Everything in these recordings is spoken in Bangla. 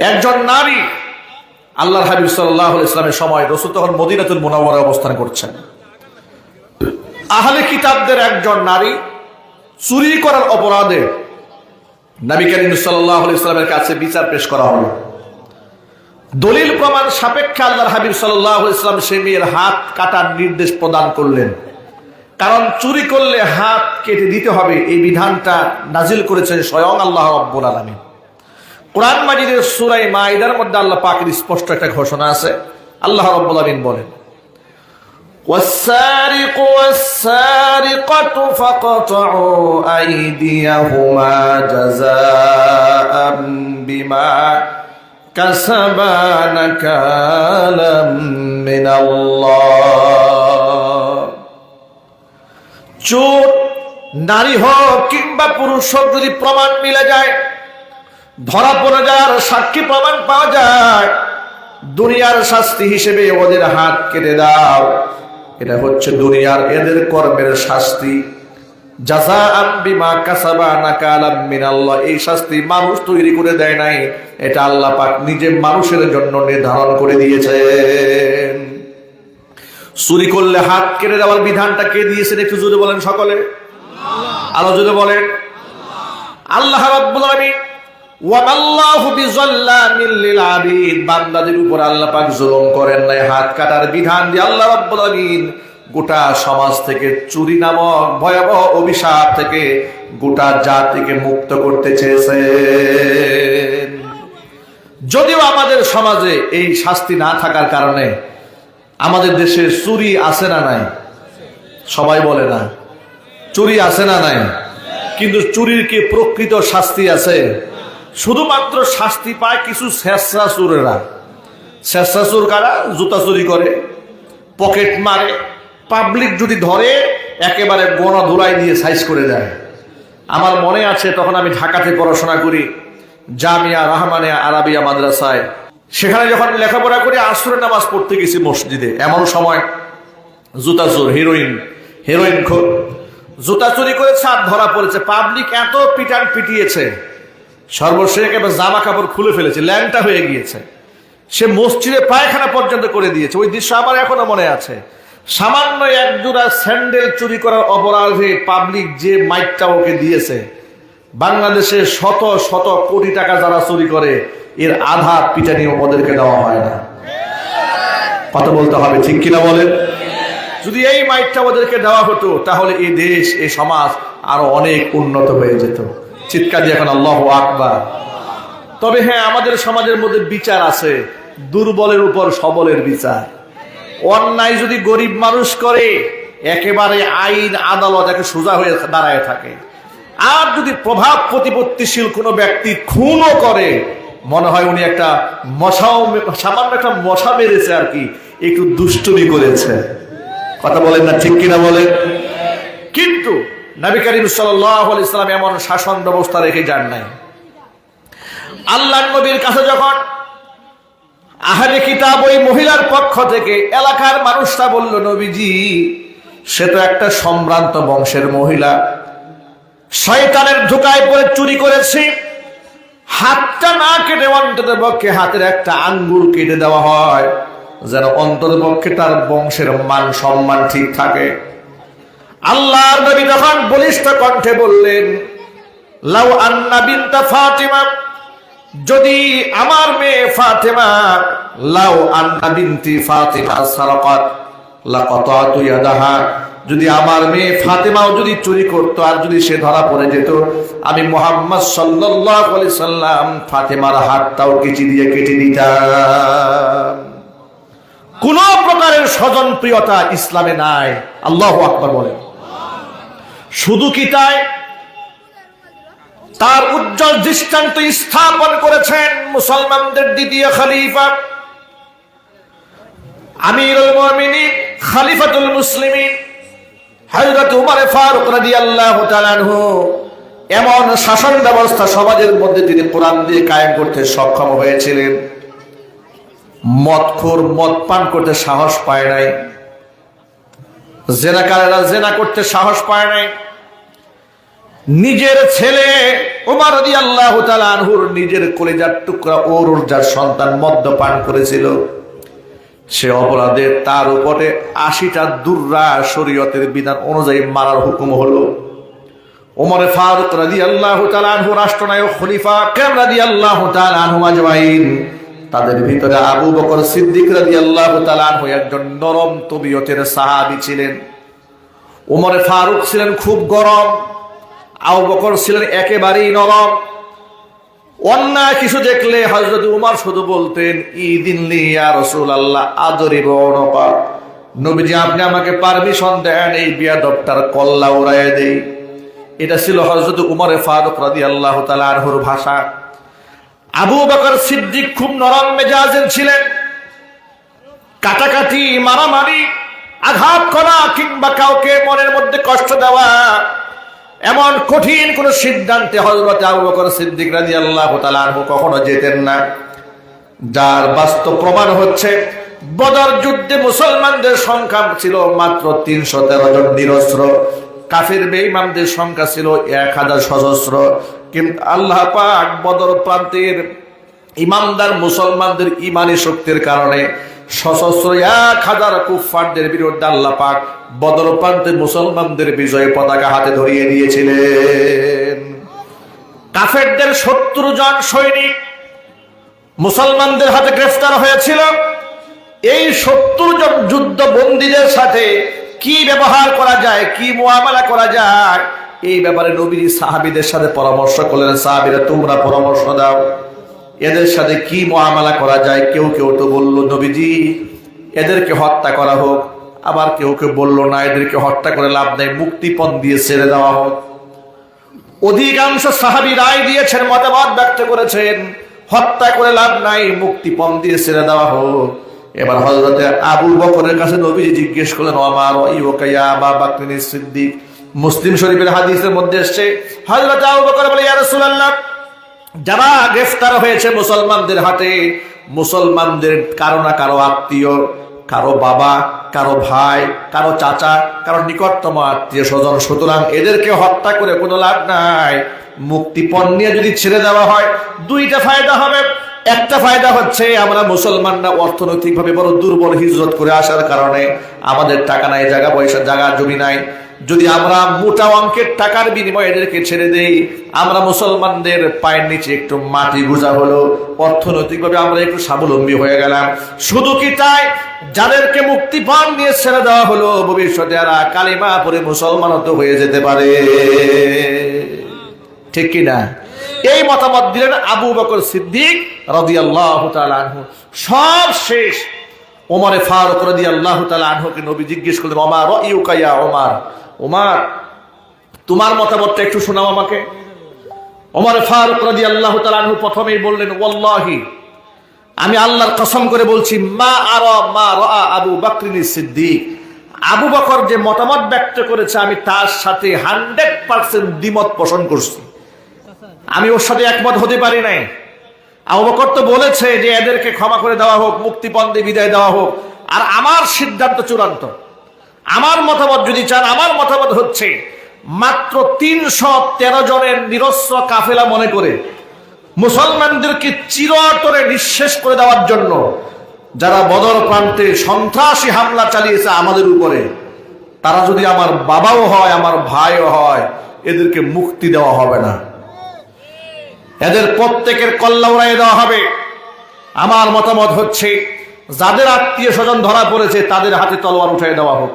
একজন নারী আল্লাহর হাবিব সাল্লাল্লাহু আলাইহি ওয়াসাল্লামের সময় রাসূল তখন মদিনাতুল মুনাওয়ারায় অবস্থান করছেন। আহলে কিতাবদের একজন নারী চুরি করার অপরাধে নবী করিম সাল্লাল্লাহু আলাইহি ওয়াসাল্লামের কাছে বিচার পেশ করা হলো। দলিল প্রমাণ সাপেক্ষে আল্লাহর হাবিব সাল্লাল্লাহু আলাইহি ওয়াসাল্লাম সেই মেয়ের হাত কাটার নির্দেশ প্রদান করলেন। কারণ চুরি করলে হাত কেটে দিতে হবে, এই বিধানটা নাজিল করেছেন স্বয়ং আল্লাহ রাব্বুল আলামিন। কোরআন মাজিদের সূরা মাইদার মধ্যে আল্লাহ পাকের স্পষ্ট একটা ঘোষণা আছে। আল্লাহ রাব্বুল আলামিন বলেন, والسارق والسارقة فاقطعوا أيديهما جزاء بما كسبا نكالا من الله। চোর নারী হোক কিংবা পুরুষ হোক, যদি প্রমাণ মিলে যায়, ধরা পড়ে যায়, সাক্ষী প্রমাণ পাওয়া যায়, দুনিয়ার শাস্তি হিসেবে ওদের হাত কেটে দাও। এটা হচ্ছে দুনিয়ার এদের কর্মের শাস্তি। জাযাআন বিমা কাসাবা নাকালাম মিনাল্লাহ। এই শাস্তি মানুষ তৈরি করে দেয় নাই, এটা আল্লাহ পাক নিজে মানুষের জন্য নির্ধারণ করে দিয়েছেন। চুরি করলে হাত কেটে দেওয়ার বিধানটা কে দিয়েছেন একটু জোরে বলেন সকলে, আরো জোরে বলেন। আল্লাহ রাব্বুল আলামিন। ওয়াল্লাহু বিযাল্লামিল লিল আবিদ। বান্দাদের উপর আল্লাহ পাক জুলুম করেন নাই। হাত কাটার বিধান দিয়ে আল্লাহ রাব্বুল আলামিন গোটা সমাজ থেকে চুরি নামক ভয়াবহ অভিশাপ থেকে গোটা জাতিকে মুক্ত করতে চেয়েছেন। যদিও আমাদের সমাজে এই শাস্তি না থাকার কারণে আমাদের দেশে চুরি আছে না নাই? সবাই বলে না চুরি আছে না নাই? কিন্তু চুরির কি প্রকৃত শাস্তি আছে? শুধুমাত্র শাস্তি পায় কিছু শেষরা চোরেরা। শেষরা চোর কারা? জুতা চুরি করে, পকেট মারে, পাবলিক যদি ধরে একেবারে গণা ধুলাই দিয়ে সাইজ করে দেয়। আমার মনে আছে তখন আমি ঢাকাতে পড়াশোনা করি, জামিয়া রহমানিয়া আরাবিয়া মাদ্রাসায়। সেখানে যখন লেখাপড়া করে আসরের নামাজ পড়তে গেছি মসজিদে, এমন সময় জুতা চোর, হেরোইন খোর জুতা চুরি করেছে আর ধরা পড়েছে। পাবলিক এত পিটান পিটিয়েছে, সর্বশেষ এবার জামা কাপড় খুলে ফেলেছে, ল্যাংটা হয়ে গিয়েছে। সে মসজিদে পায়খানা পর্যন্ত করে দিয়েছে। ওই দৃশ্য আমার এখনো মনে আছে। সামান্য এক জোড়া স্যান্ডেল চুরি করার অপরাধে পাবলিক যে মাইকটা ওকে দিয়েছে, বাংলাদেশে শত শত কোটি টাকা যারা চুরি করে এর আধা পিটানি ওদেরকে দেওয়া হয় না। কথা বলতে হবে, ঠিক কিনা বলেন? যদি এই মাইকটা ওদেরকে দেওয়া হতো তাহলে এই দেশ, এই সমাজ আরো অনেক উন্নত হয়ে যেত। চিৎকার দিয়ে এখন আল্লাহু আকবার। তবে হ্যাঁ, আমাদের সমাজের মধ্যে বিচার আছে, দুর্বলের উপর সবলের বিচার। অন্যায় যদি গরিব মানুষ করে একেবারে আইন আদালত একে সোজা হয়ে দাঁড়ায় থাকে। আর যদি প্রভাব প্রতিপত্তিশীল কোনো ব্যক্তি খুনও করে, মনে হয় উনি একটা সামান্য একটা মশা মেরেছে আর কি, একটু দুষ্টুমি করেছে। কথা বলেন না, ঠিক কিনা বলেন? কিন্তু নবী করিম সাল্লাল্লাহু আলাইহি ওয়াসাল্লাম এমন শাসন ব্যবস্থা রেখে যান নাই। আল্লাহর নবীর কাছে যখন আহলে কিতাব ওই মহিলার পক্ষ থেকে এলাকার মানুষরা বলল, নবীজি সে তো একটা সম্ভ্রান্ত বংশের মহিলা, শয়তানের ধোঁকায় পড়ে চুরি করেছে, হাতটা না কেটে অন্ততপক্ষে হাতের একটা আঙ্গুল কেটে দেওয়া হয়, যেন অন্ততপক্ষে তার বংশের মান সম্মান ঠিক থাকে। আল্লাহর নবী তখন বলিষ্ঠ কণ্ঠে বললেন, লাউ আন্না বিনতা ফাতিমা, যদি আমার মেয়ে ফাতেমা, লাউ আন্না বিনতি ফাতিমা সারাকাত লাকাতাতু ইয়াদাহা, যদি আমার মেয়ে ফাতেমাও যদি চুরি করত আর যদি সে ধরা পড়ে যেত, আমি মুহাম্মদ সাল্লাল্লাহু আলাইহি সাল্লাম ফাতেমার হাতটাও কেচি দিয়ে কেটে দিতাম। কোন প্রকারের স্বজন প্রিয়তা ইসলামে নাই। আল্লাহু আকবার বলেন। শুধু কি তাই, তার উজ্জ্বল দৃষ্টান্ত স্থাপন করেছেন মুসলমানদের দ্বিতীয় খলিফা আমিরুল মুমিনিন খলিফাতুল মুসলিমিন হযরত উমর ফারুক রাদিয়াল্লাহু তাআলা আনহু। এমন শাসন ব্যবস্থা সমাজের মধ্যে তিনি কোরআন দিয়ে কায়েম করতে সক্ষম হয়েছিলেন। মদখোর মদ পান করতে সাহস পায় নাই, জেনাকারেরা জেনা করতে সাহস পায় নাই, নিজের ছেলে ওমর রাদিয়াল্লাহু তাআলা আনহুর নিজের কলিজার টুকরা ওর যার সন্তান মদ্যপান করেছিল, সে অপরাধে তার উপরে ৮০টা দুর্রা শরীয়তের বিধান অনুযায়ী মারার হুকুম হলো। ওমর ফারুক রাদিয়াল্লাহু তাআলা আনহু রাষ্ট্রনায়ক খলিফা কাম রাদিয়াল্লাহু তাআলা আনহু আজমাইন, তাদের ভিতরে আবু বকর সিদ্দিক রাদিয়াল্লাহু তাআলা আনহু একজন নরম তবিয়তের সাহাবী ছিলেন। ওমর ফারুক ছিলেন খুব গরম, আবু বকর ছিলেন একেবারেই নরম। অন্যায় কিছু দেখলে হযরত উমর শুধু বলতেন ইদিনলি ইয়া রাসূলুল্লাহ আদরিব উনকা, নবীজি আপনি আমাকে পারমিশন দেন এই বিয়াদবটার কল্লা উড়াইয়া দেই। এটা ছিল হযরত উমর ফারুক রাদিয়াল্লাহু তাআলা আনহুর ভাষা। আবু বকর সিদ্দিক খুব নরম মেজাজের ছিলেন। কাটাকাটি, মারামারি, আঘাত করা কিংবা কাউকে মনের মধ্যে কষ্ট দেওয়া, এমন কঠিন কোন সিদ্ধান্তে হযরত আবু বকর সিদ্দিক রাদিয়াল্লাহু তাআলা আনহু কখনো যেতেন না। যার বাস্তব প্রমাণ হচ্ছে বদর যুদ্ধে মুসলমানদের সংখ্যা ছিল মাত্র ৩১৩ জন নিরস্ত্র, কাফির বেঈমানদের সংখ্যা ছিল ১০০০ সশস্ত্র। কিন্তু আল্লাহ পাক বদর প্রান্তের ইমানদার মুসলমানদের ইমানি শক্তির কারণে সশস্ত্র ১০০০ কুফফারদের বিরুদ্ধে আল্লাহ পাক বদর প্রান্তে মুসলমানদের বিজয় পতাকা হাতে ধরিয়ে দিয়েছিলেন। কাফেরদের ৭০ জন সৈনিক মুসলমানদের হাতে গ্রেফতার হয়েছিল। এই ৭০ জন যুদ্ধ বন্দীদের সাথে কি ব্যবহার করা যায়, কি মুআমালা করা যায়, এই ব্যাপারে নবী সাহাবীদের সাথে পরামর্শ করলেন। সাহাবীরা তোমরা পরামর্শ দাও, এদের সাথে কি মুআমালা করা যায়। কেউ কেউ তো বলল নবীজি এদেরকে হত্যা করা হোক, আবার কেউ কেউ বলল না এদেরকে হত্যা করে লাভ নেই, মুক্তিপণ দিয়ে ছেড়ে দেওয়া হোক। অধিকাংশ সাহাবী রায় দিয়েছেন, মতামত ব্যক্ত করেছেন হত্যা করে লাভ নাই, মুক্তিপণ দিয়ে ছেড়ে দেওয়া হোক। এবার হযরতে আবু বকরের কাছে নবীজি জিজ্ঞেস করলেন ওমর ইউকা ইয়া আবা বকর সিদ্দিক। মুসলিম শরীফের হাদিসের মধ্যে এসেছে হযরত আবু বকর বলে ইয়া রাসূলুল্লাহ, যারা গ্রেফতার হয়েছে মুসলমানদের হাতে, মুসলমানদের কারো না কারো আত্মীয়, কারো বাবা, কারো ভাই, কারো চাচা, কারো নিকটতম আত্মীয় স্বজন, সুতরাং এদেরকে হত্যা করে কোনো লাভ নাই। মুক্তিপণ নিয়ে যদি ছেড়ে দেওয়া হয় দুইটা ফায়দা হবে। একটা ফায়দা হচ্ছে আমরা মুসলমানরা অর্থনৈতিকভাবে বড় দুর্বল, হিজরত করে আসার কারণে আমাদের টাকা নাই, জায়গা পয়সা, জায়গা জমি নাই। যদি আমরা মোটা অঙ্কের টাকার বিনিময়ে এদেরকে ছেড়ে দেই, আমরা মুসলমানদের পায়ের নিচে একটু মাটি গুঁজা হলো, অর্থনৈতিকভাবে আমরা একটু স্বাবলম্বী হয়ে গেলাম। শুধু কি তাই, যাদেরকে মুক্তিপণ নিয়ে ছেড়ে দেওয়া হলো ভবিষ্যতে এরা কালিমা পড়ে মুসলমান তো হয়ে যেতে পারে, ঠিক কিনা? এই মতামত দিলেন আবু বকর সিদ্দিক রাদিয়াল্লাহু তাআলা আনহু। সব শেষ ওমর ফারুক রাদিয়াল্লাহু তাআলা আনহুকে নবী জিজ্ঞেস করলেন ওমর রাইউকা ইয়া ওমর, ওমর তোমার মতামতটা একটু শোনাও আমাকে। ওমর ফারুক রাদিয়াল্লাহু তাআলা আনহু প্রথমেই বললেন ওয়াল্লাহি, আমি আল্লাহর কসম করে বলছি, মা আরা মা রাআ আবু বকর সিদ্দিক, আবু বকর যে মতামত ব্যক্ত করেছে আমি তার সাথে 100% দ্বিমত পোষণ করছি, আমি ওর সাথে একমত হতে পারি নাই। আবু বকর তো বলেছে যে এদেরকে ক্ষমা করে দেওয়া হোক, মুক্তিপণ দিয়ে বিদায় দেওয়া হোক, আর আমার সিদ্ধান্ত চূড়ান্ত। আমার মতামত যদি চান, আমার মতামত হচ্ছে মাত্র ৩১৩ জনের নিরস্ত্র কাফেলা মনে করে মুসলমানদেরকে চিরতরে নিঃশেষ করে দেওয়ার জন্য যারা বদর প্রান্তে সন্ত্রাসী হামলা চালিয়েছে আমাদের উপরে, তারা যদি আমার বাবাও হয়, আমার ভাইও হয়, এদেরকে মুক্তি দেওয়া হবে না, এদের প্রত্যেকের কল্লা উড়াইয়ে দেওয়া হবে। আমার মতামত হচ্ছে যাদের আত্মীয় স্বজন ধরা পড়েছে তাদের হাতে তলোয়ার উঠিয়ে দেওয়া হোক।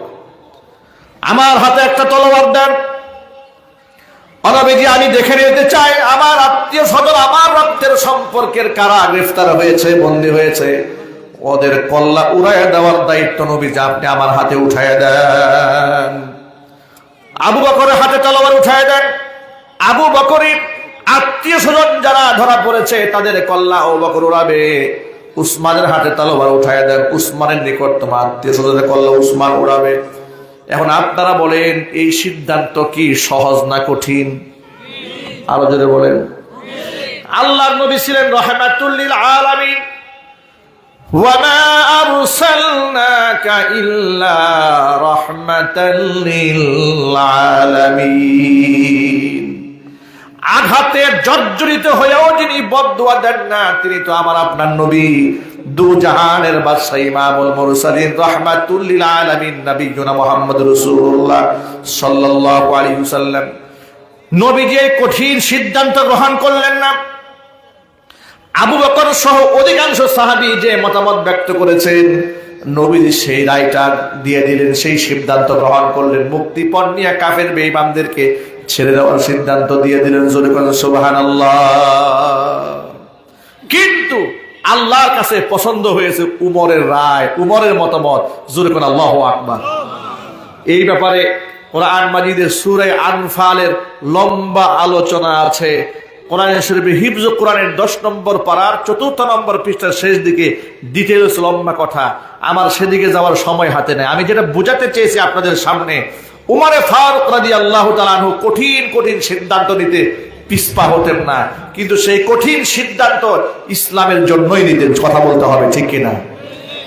আমার হাতে একটা তলোয়ার দেন, অনবীজি আমি দেখে নিতে চাই আমার আত্মীয় স্বজন, আমার রক্তের সম্পর্কের কারা গ্রেফতার হয়েছে, বন্দী হয়েছে, ওদের কল্লা উড়াইয়ে দেওয়ার দায়িত্ব নবীজি আপনি আমার হাতে উঠাইয়া দেন। আবু বকরের হাতে তলোয়ার উঠাইয়া দেন। আবু বকরের আত্মীয় স্বজন যারা ধরা পড়েছে তাদের কল্লা আবু বকর উড়াবে। উসমানের হাতে তলোয়ার উঠাইয়া দেন, উসমানের নিকটতম আত্মীয় স্বজনের কল্লা উসমান উড়াবে। এখন আপনারা বলেন এই সিদ্ধান্ত কি সহজ না কঠিন? আরো জোরে বলেন। আল্লাহর নবী ছিলেন রাহমাতুল লিল আলামিন, ওয়া মা আরসালনাকা ইল্লা রাহমাতাল লিল আলামিন। আঘাতে জর্জরিত হয়েও যিনি বদদুয়া দেন না, তিনি তো আমার আপনার নবী, দু জাহানের বাদশা, ইমামুল মুরসালিন, রাহমাতুল লিল আলামিন, নবিয়ুনা মুহাম্মদুর রাসূলুল্লাহ সাল্লাল্লাহু আলাইহি ওয়াসাল্লাম। নবীজি কঠিন সিদ্ধান্ত গ্রহণ করলেন না। আবু বকর সহ অধিকাংশ সাহাবী যে মতামত ব্যক্ত করেছেন, নবীজি সেই রায়টা দিয়ে দিলেন, সেই সিদ্ধান্ত গ্রহণ করলেন। মুক্তিপণ নিয়ে কাফের বেঈমানদেরকে ছেড়ে দেওয়ার সিদ্ধান্ত দিয়ে দিলেন। জোরে বলেন সুবহানাল্লাহ। কিন্তু আল্লাহর কাছে পছন্দ হয়েছে উমরের রায়, উমরের মতামত। জোরে বলেন আল্লাহু আকবার। এই ব্যাপারে কোরআন মাজিদের সূরা আনফালের লম্বা আলোচনা আছে। কোরআন শরীফে হিফজ কোরআনের 10 নম্বর পারার 4 নম্বর পৃষ্ঠার শেষ দিকে ডিটেইলস লম্বা কথা। আমার সেদিকে যাওয়ার সময় হাতে নেই। আমি যেটা বোঝাতে চেয়েছি আপনাদের সামনে, উমরে ফারুক রাদিয়াল্লাহু তাআলা আনহু কঠিন কঠিন সিদ্ধান্ত নিতে পিছপা হতেন না, কিন্তু সেই কঠিন সিদ্ধান্ত ইসলামের জন্যই নিতেন। কথা বলতে হবে, ঠিক কিনা?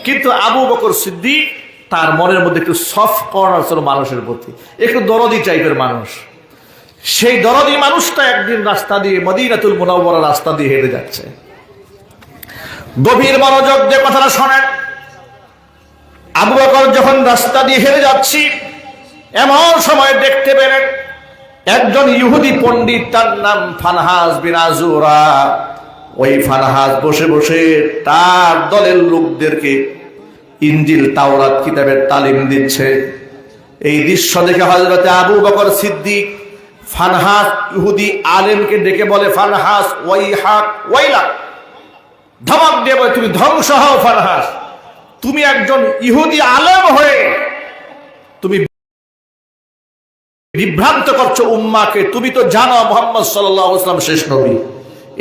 কিন্তু আবু বকর সিদ্দিক, তার মনের মধ্যে একটু সফট কর্নার ছিল মানুষের প্রতি, একটু দরদি টাইপের মানুষ। সেই দরদি মানুষটা একদিন রাস্তা দিয়ে, মদিনাতুল মুনাওয়ারা রাস্তা দিয়ে হেঁটে যাচ্ছে। গভীর মনোযোগ দিয়ে কথাটা শোনেন। আবু বকর যখন রাস্তা দিয়ে হেঁটে যাচ্ছি, এমন সময় দেখতে পেলেন একজন ইহুদি পণ্ডিত, তার নাম ফানহাস বিন আজুরা। ওই ফানহাস বসে বসে তার দলের লোকদেরকে ইনজিল তাওরাত কিতাবের তালিম দিচ্ছে। এই দৃশ্য দেখে হযরত আবু বকর সিদ্দিক ফানহাস ইহুদি আলেমকে ডেকে বলে, ফানহাস ওয়াইহাক ওয়াইলাক, ধমক দিয়ে বলে, তুমি ধ্বংস হও ফানহাস। তুমি একজন ইহুদি আলেম হয়ে তুমি বিভ্রান্ত করছো উম্মাকে। তুমি তো জানো মুহাম্মদ সাল্লাল্লাহু আলাইহি ওয়াসাল্লাম শেষ নবী,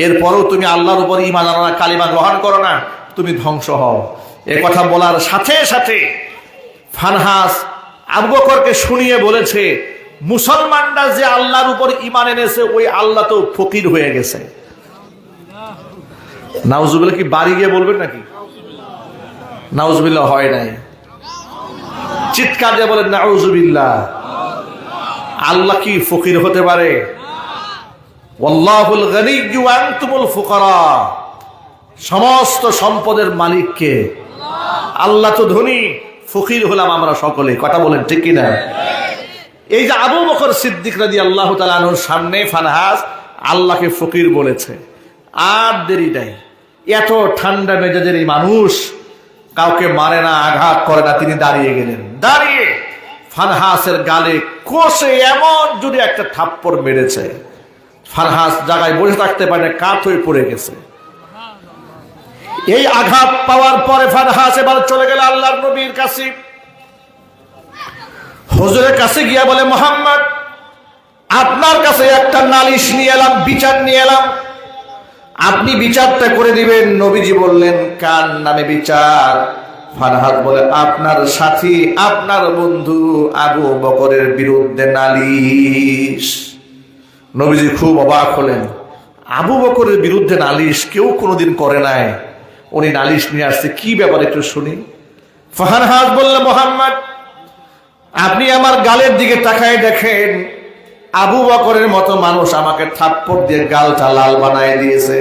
এরপরও তুমি আল্লাহর উপর ঈমান আনো না, কালিমা গ্রহণ করো না, তুমি ধ্বংস হও। এই কথা বলার সাথে সাথে ফানহাস আবু বকরকে শুনিয়ে বলেছে, মুসলমানরা যে আল্লাহর উপর ঈমান এনেছে, ওই আল্লাহ তো ফকির হয়ে গেছে। নাউজুবিল্লাহ। কি বাড়ি গিয়ে বলবেন নাকি? নাউজুবিল্লাহ হয় নাই, চিৎকার দিয়ে বলেন নাউজুবিল্লাহ। আল্লাহ কি ফকির হতে পারে? ওয়াল্লাহুল গনিয়্যু ওয়া আনতুমুল ফুকারা। সমস্ত সম্পদের মালিক কে? আল্লাহ তো ধনী, ফকির হলাম আমরা সকলে। কথা বলেন, ঠিক কিনা? এই যে আবু বকর সিদ্দিক রাদিয়াল্লাহু তাআলা আনহুর সামনে ফানহাস আল্লাহকে ফকির বলেছে, আর দেরি নাই। এত ঠান্ডা মেজাজের এই মানুষ কাউকে মারে না, আঘাত করে না। তিনি দাঁড়িয়ে গেলেন। দাঁড়িয়ে ফানহাসের গালে কষে এমন যদি একটা থাপ্পড় মেরেছে, ফানহাস জায়গায় বসে থাকতে পারে না, কাত হয়ে পড়ে গেছে। এই আঘাত পাওয়ার পরে ফানহাস এবার চলে গেল আল্লাহর নবীর কাছে। হুজুরের কাছে গিয়া বলে, মুহাম্মদ, আপনার কাছে একটা নালিশ নিয়ে এলাম, বিচার নিয়ে এলাম, আপনি বিচারটা করে দিবেন। নবীজি বললেন, কার নামে বিচার? ফানহাস বলে, আপনার সাথী, আপনার বন্ধু আবু বকরের বিরুদ্ধে নালিশ। নবীজি খুব অবাক হলেন। আবু বকরের বিরুদ্ধে নালিশ কেউ কোনোদিন করে নাই, উনি নালিশ নিয়ে আসছে, কি ব্যাপার একটু শুনি। ফানহাস বললেন, মুহাম্মদ, আপনি আমার গালের দিকে তাকায় দেখেন, আবু বকরের মতো মানুষ আমাকে থাপ্পড় দিয়ে গালটা লাল বানায় দিয়েছে।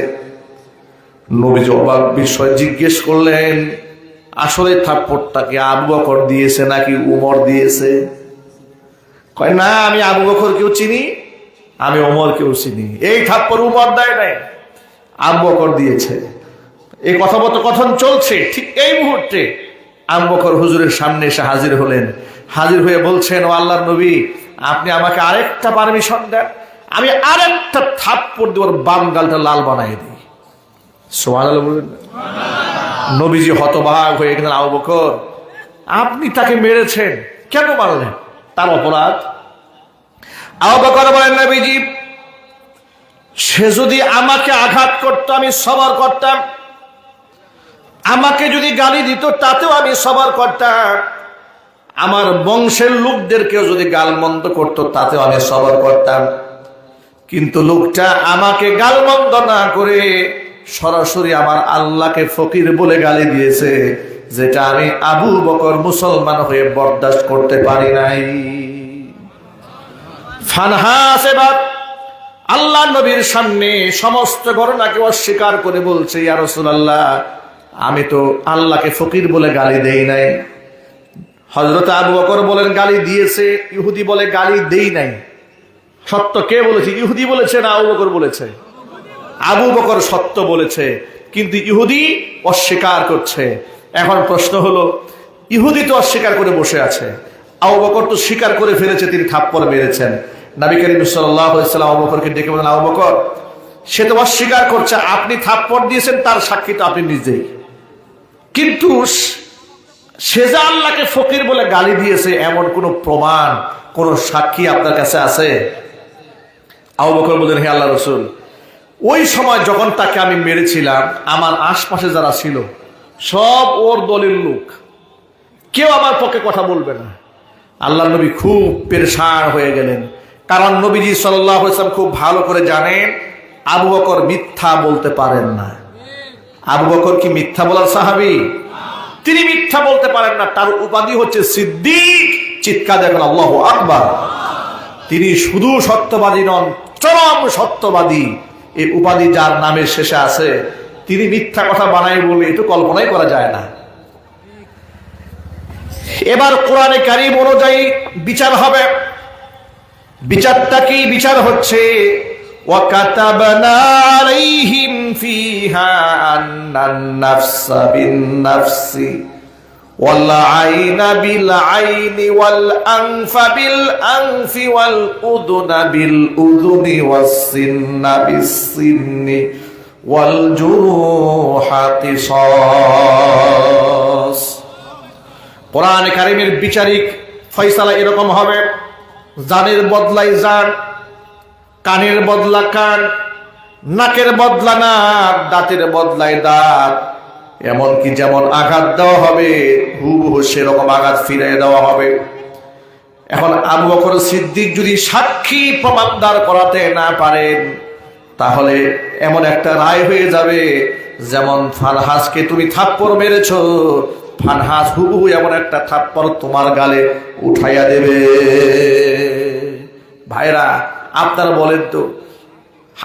নবীজি অবাক বিষয় জিজ্ঞেস করলেন, আসলে থাপ্পড়টা কি আবু বকর দিয়েছে নাকি উমর দিয়েছে? কয়, না, আমি আবু বকর কেউ চিনি, আমি ওমর কেউ চিনি। এই থাপ্পড় উমর দেয় নাই, আবু বকর দিয়েছে। এই কথোপকথন চলছে। ঠিক এই মুহূর্তে আবু বকর হুজুরের সামনে এসে হাজির হলেন। হাজির হয়ে বলছেন, ও আল্লাহর নবী, আপনি আমাকে আরেকটা পারমিশন দেন, আমি আরেকটা থাপ্পড় দিয়ে ওর বাম গালটা লাল বানাই দিই। সুবহানাল্লাহ বলবেন। নবীজি হতবাক হয়ে গেলেন, আবু বকর, আপনি তাকে মেরেছেন, কেন মারলেন? তার অপরাধ? আবু বকর বলেন, নবীজি, সে যদি আমাকে আঘাত করতো আমি সবর করতাম, আমাকে যদি গালি দিত তাতেও আমি সবর করতাম, আমার বংশের লোকদেরকেও যদি গালমন্দ করতো তাতেও আমি সবর করতাম। কিন্তু লোকটা আমাকে গালমন্দ না করে সরাসরি আমার আল্লাহকে ফকির বলে গালি দিয়েছে, যেটা আমি আবু বকর মুসলমান হয়ে বরদাস্ত করতে পারি নাই। ফানহাস এবার আল্লাহ নবীর সামনে সমস্ত ঘটনাকে অস্বীকার করে বলছে, ইয়া রাসূলুল্লাহ, আমি তো আল্লাহকে ফকির বলে গালি দেই নাই। হযরত আবু বকর বলেন গালি দিয়েছে, ইহুদি বলে গালি দেই নাই। সত্য কে বলেছে, ইহুদি বলেছে না আবু বকর বলেছে? আবু বকর সত্য বলেছে, কিন্তু ইহুদি অস্বীকার করছে। এখন প্রশ্ন হলো, ইহুদি তো অস্বীকার করে বসে আছে, আবু বকর তো স্বীকার করে ফেলেছে, তিনি থাপ্পড় মেরেছেন। নবী করিম সাল্লাল্লাহু আলাইহি ওয়াসাল্লাম আবু বকরকে ডেকে বলেন, আবু বকর, সে তো অস্বীকার করছে, আপনি থাপ্পড় দিয়েছেন, তার সাক্ষী তো আপনি নিজেই। কিন্তু সে যে আল্লাহকে ফকির বলে গালি দিয়েছে, এমন কোন প্রমাণ, কোন সাক্ষী আপনার কাছে আছে? আবু বকর বলেন, হে আল্লাহ রাসূল, ওই সময় যখন তাকে আমি মেরেছিলাম, আমার আশপাশে যারা ছিল সব ওর দলের লোক, কেউ আমার পক্ষে কথা বলবে না। আল্লাহ নবী খুব পেরেশান হয়ে গেলেন, কারণ নবীজি সাল্লাল্লাহু আলাইহি ওয়াসাল্লাম খুব ভালো করে জানেন আবু বকর মিথ্যা বলতে পারেন না। আবু বকর কি মিথ্যা বলার সাহাবী? তিনি মিথ্যা বলতে পারেন না। তার উপাধি হচ্ছে সিদ্দিক। চিৎকার দেখেন আল্লাহু আকবার। তিনি শুধু সত্যবাদী নন, চরম সত্যবাদী। এই উপাধি যার নামের শেষে আছে, তিনি মিথ্যা কথা বানাই বলে এটা কল্পনাই করা যায় না। এবার কোরআনে কারীম অনুযায়ী বিচার হবে। বিচারটা কি? বিচার হচ্ছে ওয়াকাতাবনা আলাইহিম ফিহা আন্নান নাফসা বিন-নাফসি ওয়াল আইনা বিল আইনি ওয়াল আনফা বিল আনফি ওয়াল উযুনা বিল উযুনি ওয়াস সিন্না বিস সিন্নি ওয়াল জুরুহা কিসাস। কোরআনে কারীমের বিচারিক ফয়সালা এরকম হবে, জানের বদলায় জান, কানের বদলা কান, নাকের বদলা নাক, দাঁতের বদলায় দাঁত। এমনকি যেমন আঘাত দেওয়া হবে, হুবহু সেরকম আঘাত ফিরিয়ে দেওয়া হবে। এখন আবু বকর সিদ্দিক যদি সাক্ষী প্রমাণ দাঁড় করাতে না পারেন, তাহলে এমন একটা রায় হয়ে যাবে, যেমন ফানহাসকে তুমি থাপ্পড় মেরেছো, ফানহাস হুবহু এমন একটা থাপ্পড় তোমার গালে উঠাইয়া দেবে। ভাইরা, আপনারা বলেন তো,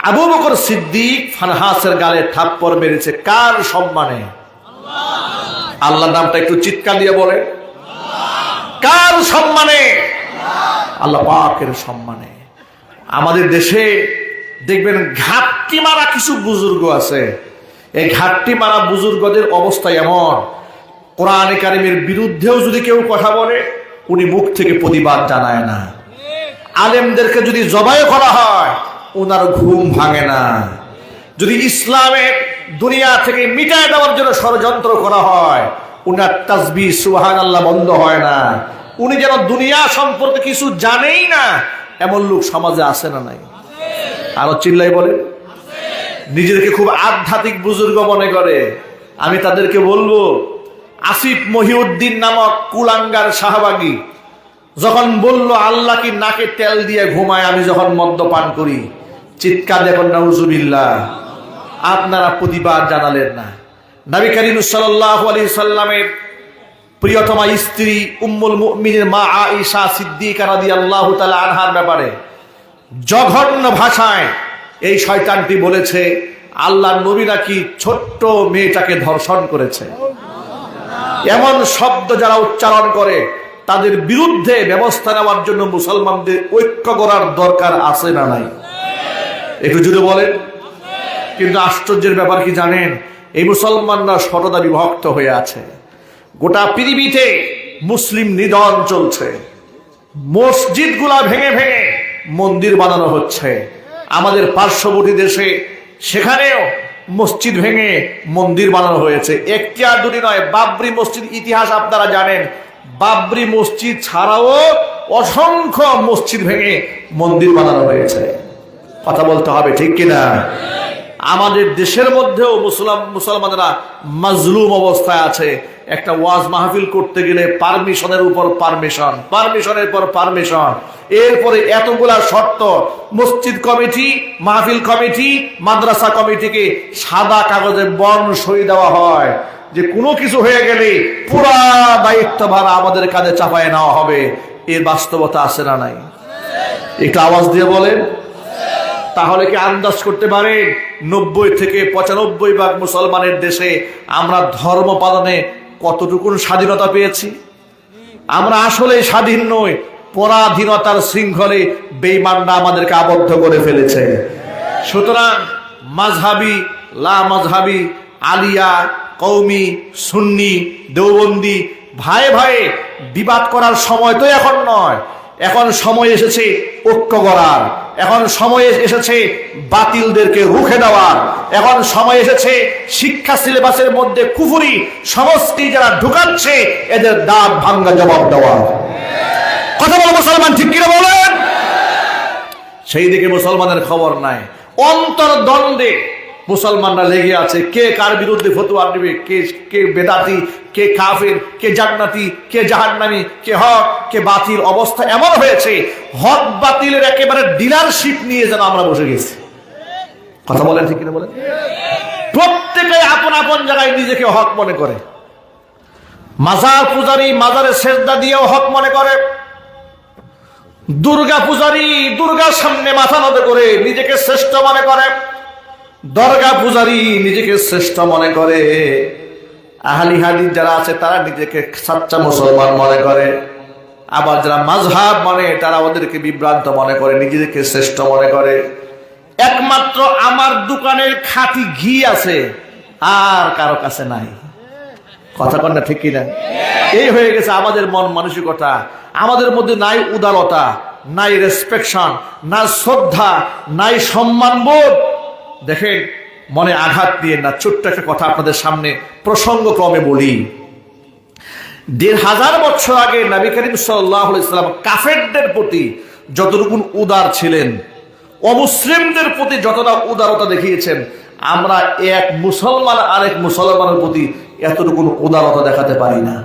আবু বকর সিদ্দিক ফানহাসের গালে থাপ্পড় মেরেছে কার সম্মানে? আল্লাহর নামটা একটু চিৎকার দিয়ে বলে, কার সম্মানে? আল্লাহ পাকের সম্মানে। আমাদের দেশে দেখবেন ঘাটতি মারা কিছু বুজুর্গ আছে। এই ঘাটতি মারা বুজুর্গদের অবস্থা এমন, কোরআনে কারীমের বিরুদ্ধেও যদি কেউ কথা বলে, উনি মুখ থেকে প্রতিবাদ জানায় না। আলেমদেরকে যদি জবাই করা হয়, ওনার ঘুম ভাঙে না। যদি ইসলামের দুনিয়া থেকে মিটায় দেওয়ার জন্য ষড়যন্ত্র করা হয়, উনার তাসবিহ সুবহানাল্লাহ বন্ধ হয় না। উনি যেন দুনিয়া সম্পর্কে কিছু জানেই না, এমন লোক সমাজে আছে না নাই? আরো চিল্লাই বলে। নিজেদেরকে খুব আধ্যাত্মিক বুজুর্গ মনে করে। আমি তাদেরকে বলবো, আসিফ মহিউদ্দিন নামক কুলাঙ্গার শাহবাগী যখন বলল আল্লাহ কি নাকে তেল দিয়ে ঘুমায় আমি যখন মদ্যপান করি, চিৎকার দেখুন নাউজুবিল্লাহ। আপনারা প্রতিবাদ জানালেন না। নবী করিম সাল্লাল্লাহু আলাইহি সাল্লামের প্রিয়তমা স্ত্রী উম্মুল মুমিনিন মা আয়েশা সিদ্দিকা রাদিয়াল্লাহু তাআলা আনহার ব্যাপারে জঘন্য ভাষায় এই শয়তানটি বলেছে আল্লাহর নবী নাকি ছোট্ট মেয়েটাকে ধর্ষণ করেছে। এমন শব্দ যারা উচ্চারণ করে, তাদের বিরুদ্ধে ব্যবস্থা নেওয়ার জন্য মুসলমানদের ঐক্য করার দরকার আছে না নাই? একটু জুড়ে বলেন। কিন্তু আশ্চর্যের ব্যাপার কি জানেন? এই মুসলমানরা শতদা বিভক্ত হয়ে আছে। গোটা পৃথিবীতে মুসলিম নিধন চলছে। মসজিদগুলা ভেঙে ভেঙে মন্দির বানানো হচ্ছে। আমাদের পার্শ্ববর্তী দেশে সেখানেও মসজিদ ভেঙে মন্দির বানানো হয়েছে। একটি আর দুটি নয়, বাবরি মসজিদ ইতিহাস আপনারা জানেন। বাবরি মসজিদ ছাড়াও অসংখ্য মসজিদ ভেঙে মন্দির বানানো হয়েছে। কথা বলতে হবে, ঠিক কিনা? আমাদের দেশের মধ্যেও মুসলমানরা মাজলুম অবস্থায় আছে। একটা ওয়াজ মাহফিল করতে গেলে পারমিশনের উপর পারমিশন, পারমিশনের পর পারমিশন, এরপরে এতগুলা শর্ত। মসজিদ কমিটি, মাহফিল কমিটি, মাদ্রাসা কমিটিকে সাদা কাগজে বন্ড সই দেওয়া হয় যে কোনো কিছু হয়ে গেলে পুরা দায়িত্বভার আমাদের কাঁধে চাপায় নেওয়া হবে। এর বাস্তবতা আছে না নাই? একটু আওয়াজ দিয়ে বলেন। তাহলে কি আন্দাজ করতে পারেন 90 থেকে 95% মুসলমানের দেশে আমরা ধর্ম পালনে কতটুকু স্বাধীনতা পেয়েছি? আমরা আসলে স্বাধীন নই, পরাধীনতার শৃঙ্খলে বেঈমানরা আমাদেরকে আবদ্ধ করে ফেলেছে। সুতরাং মাযহাবি, লা মাযহাবি, আলিয়া, কওমি, সুন্নি, দেওবন্দি ভাই ভাই বিবাদ করার সময় তো এখন নয়। এখন সময় এসেছে ঐক্য করার, এখন সময় এসেছে বাতিলদেরকে রুখে দেওয়ার, এখন সময় এসেছে শিক্ষা সিলেবাসের মধ্যে কুফরি সংস্কৃতি যারা ঢুকাচ্ছে এদের দাঁত ভাঙ্গা জবাব দেওয়ার। কথা বলো মুসলমান, ঠিক কিনা বলেন? সেই দিকে মুসলমানের খবর নাই। অন্তর্দ্বন্দ্বে মুসলমানরা লেগে আছে, কে কার বিরুদ্ধে ফতোয়া দিবে, কে বেদাতি, কে কাফের, কে জান্নাতি, কে জাহান্নামী, কে হক, কে বাতিল। অবস্থা এমন হয়েছে হক বাতিলের একেবারে ডিলারশিপ নিয়ে যেন আমরা বসে গেছি। কথা বলেন, ঠিক কিনা বলেন? প্রত্যেকে আপন আপন জায়গায় নিজেকে হক মনে করে। মাজার পূজারী মাজারে সেজদা দিয়েও হক মনে করে, দুর্গা পূজারী দুর্গার সামনে মাথা নত করে নিজেকে শ্রেষ্ঠ মনে করে, দরগা পূজারী নিজেকে শ্রেষ্ঠ মনে করে, আহলি হাদিস যারা আছে তারা নিজেকে সাচ্চা মুসলমান মনে করে, আবার যারা মাযহাব মানে তারা ওদেরকে বিভ্রান্ত মনে করে, নিজেদেরকে শ্রেষ্ঠ মনে করে। একমাত্র আমার দোকানের খাঁটি ঘি আছে, আর কারো কাছে নাই। কথা কন না, ঠিক কিনা? এই হয়ে গেছে আমাদের মন মানসিকতা। আমাদের মধ্যে নাই উদারতা, নাই রেসপেকশন, না শ্রদ্ধা, নাই সম্মানবোধ। দেখেন, মনে আঘাত দিয়ে না, ছোট্ট একটা কথা আপনাদের সামনে প্রসঙ্গক্রমে বলি। ১৫০০ বছর আগে নবী করিম সাল্লাল্লাহু আলাইহি ওয়াসাল্লাম কাফেরদের প্রতি যতটুকু উদার ছিলেন, অমুসলিমদের প্রতি যতটা উদারতা দেখিয়েছেন, আমরা এক মুসলমান আরেক মুসলমানের প্রতি এতটুকু উদারতা দেখাতে পারি না।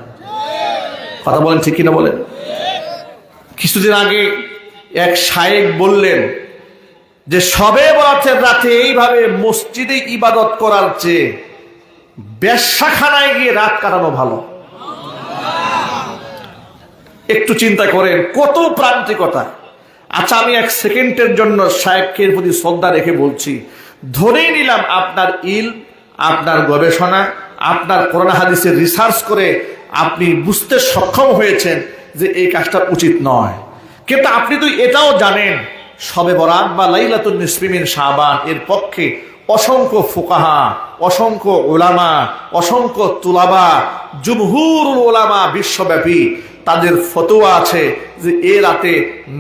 কথা বলেন, ঠিক কিনা বলেন? কিছুদিন আগে এক শায়েখ বললেন যে শবে বরাতের রাতে এইভাবে মসজিদে ইবাদত করার চেয়ে বেশ্যাখানায় গিয়ে রাত কাটানো ভালো। একটু চিন্তা করেন কত প্রান্তিকতা। আচ্ছা, আমি এক সেকেন্ডের জন্য শায়েখের প্রতি শ্রদ্ধা রেখে বলছি, ধরেই নিলাম আপনার ইলম, আপনার গবেষণা, আপনার কোরআন হাদিসের রিসার্চ করে আপনি বুঝতে সক্ষম হয়েছেন যে এই কাজটা উচিত নয়, কিন্তু আপনি তো এটাও জানেন শবে বরাত বা লাইলাতুন নিসফি মিন শাবান এর পক্ষে অসংখ্য ফুকাহা, অসংখ্য উলামা, অসংখ্য তুলাবা, জুমহুরুল উলামা বিশ্বব্যাপী তাদের ফতোয়া আছে যে এ রাতে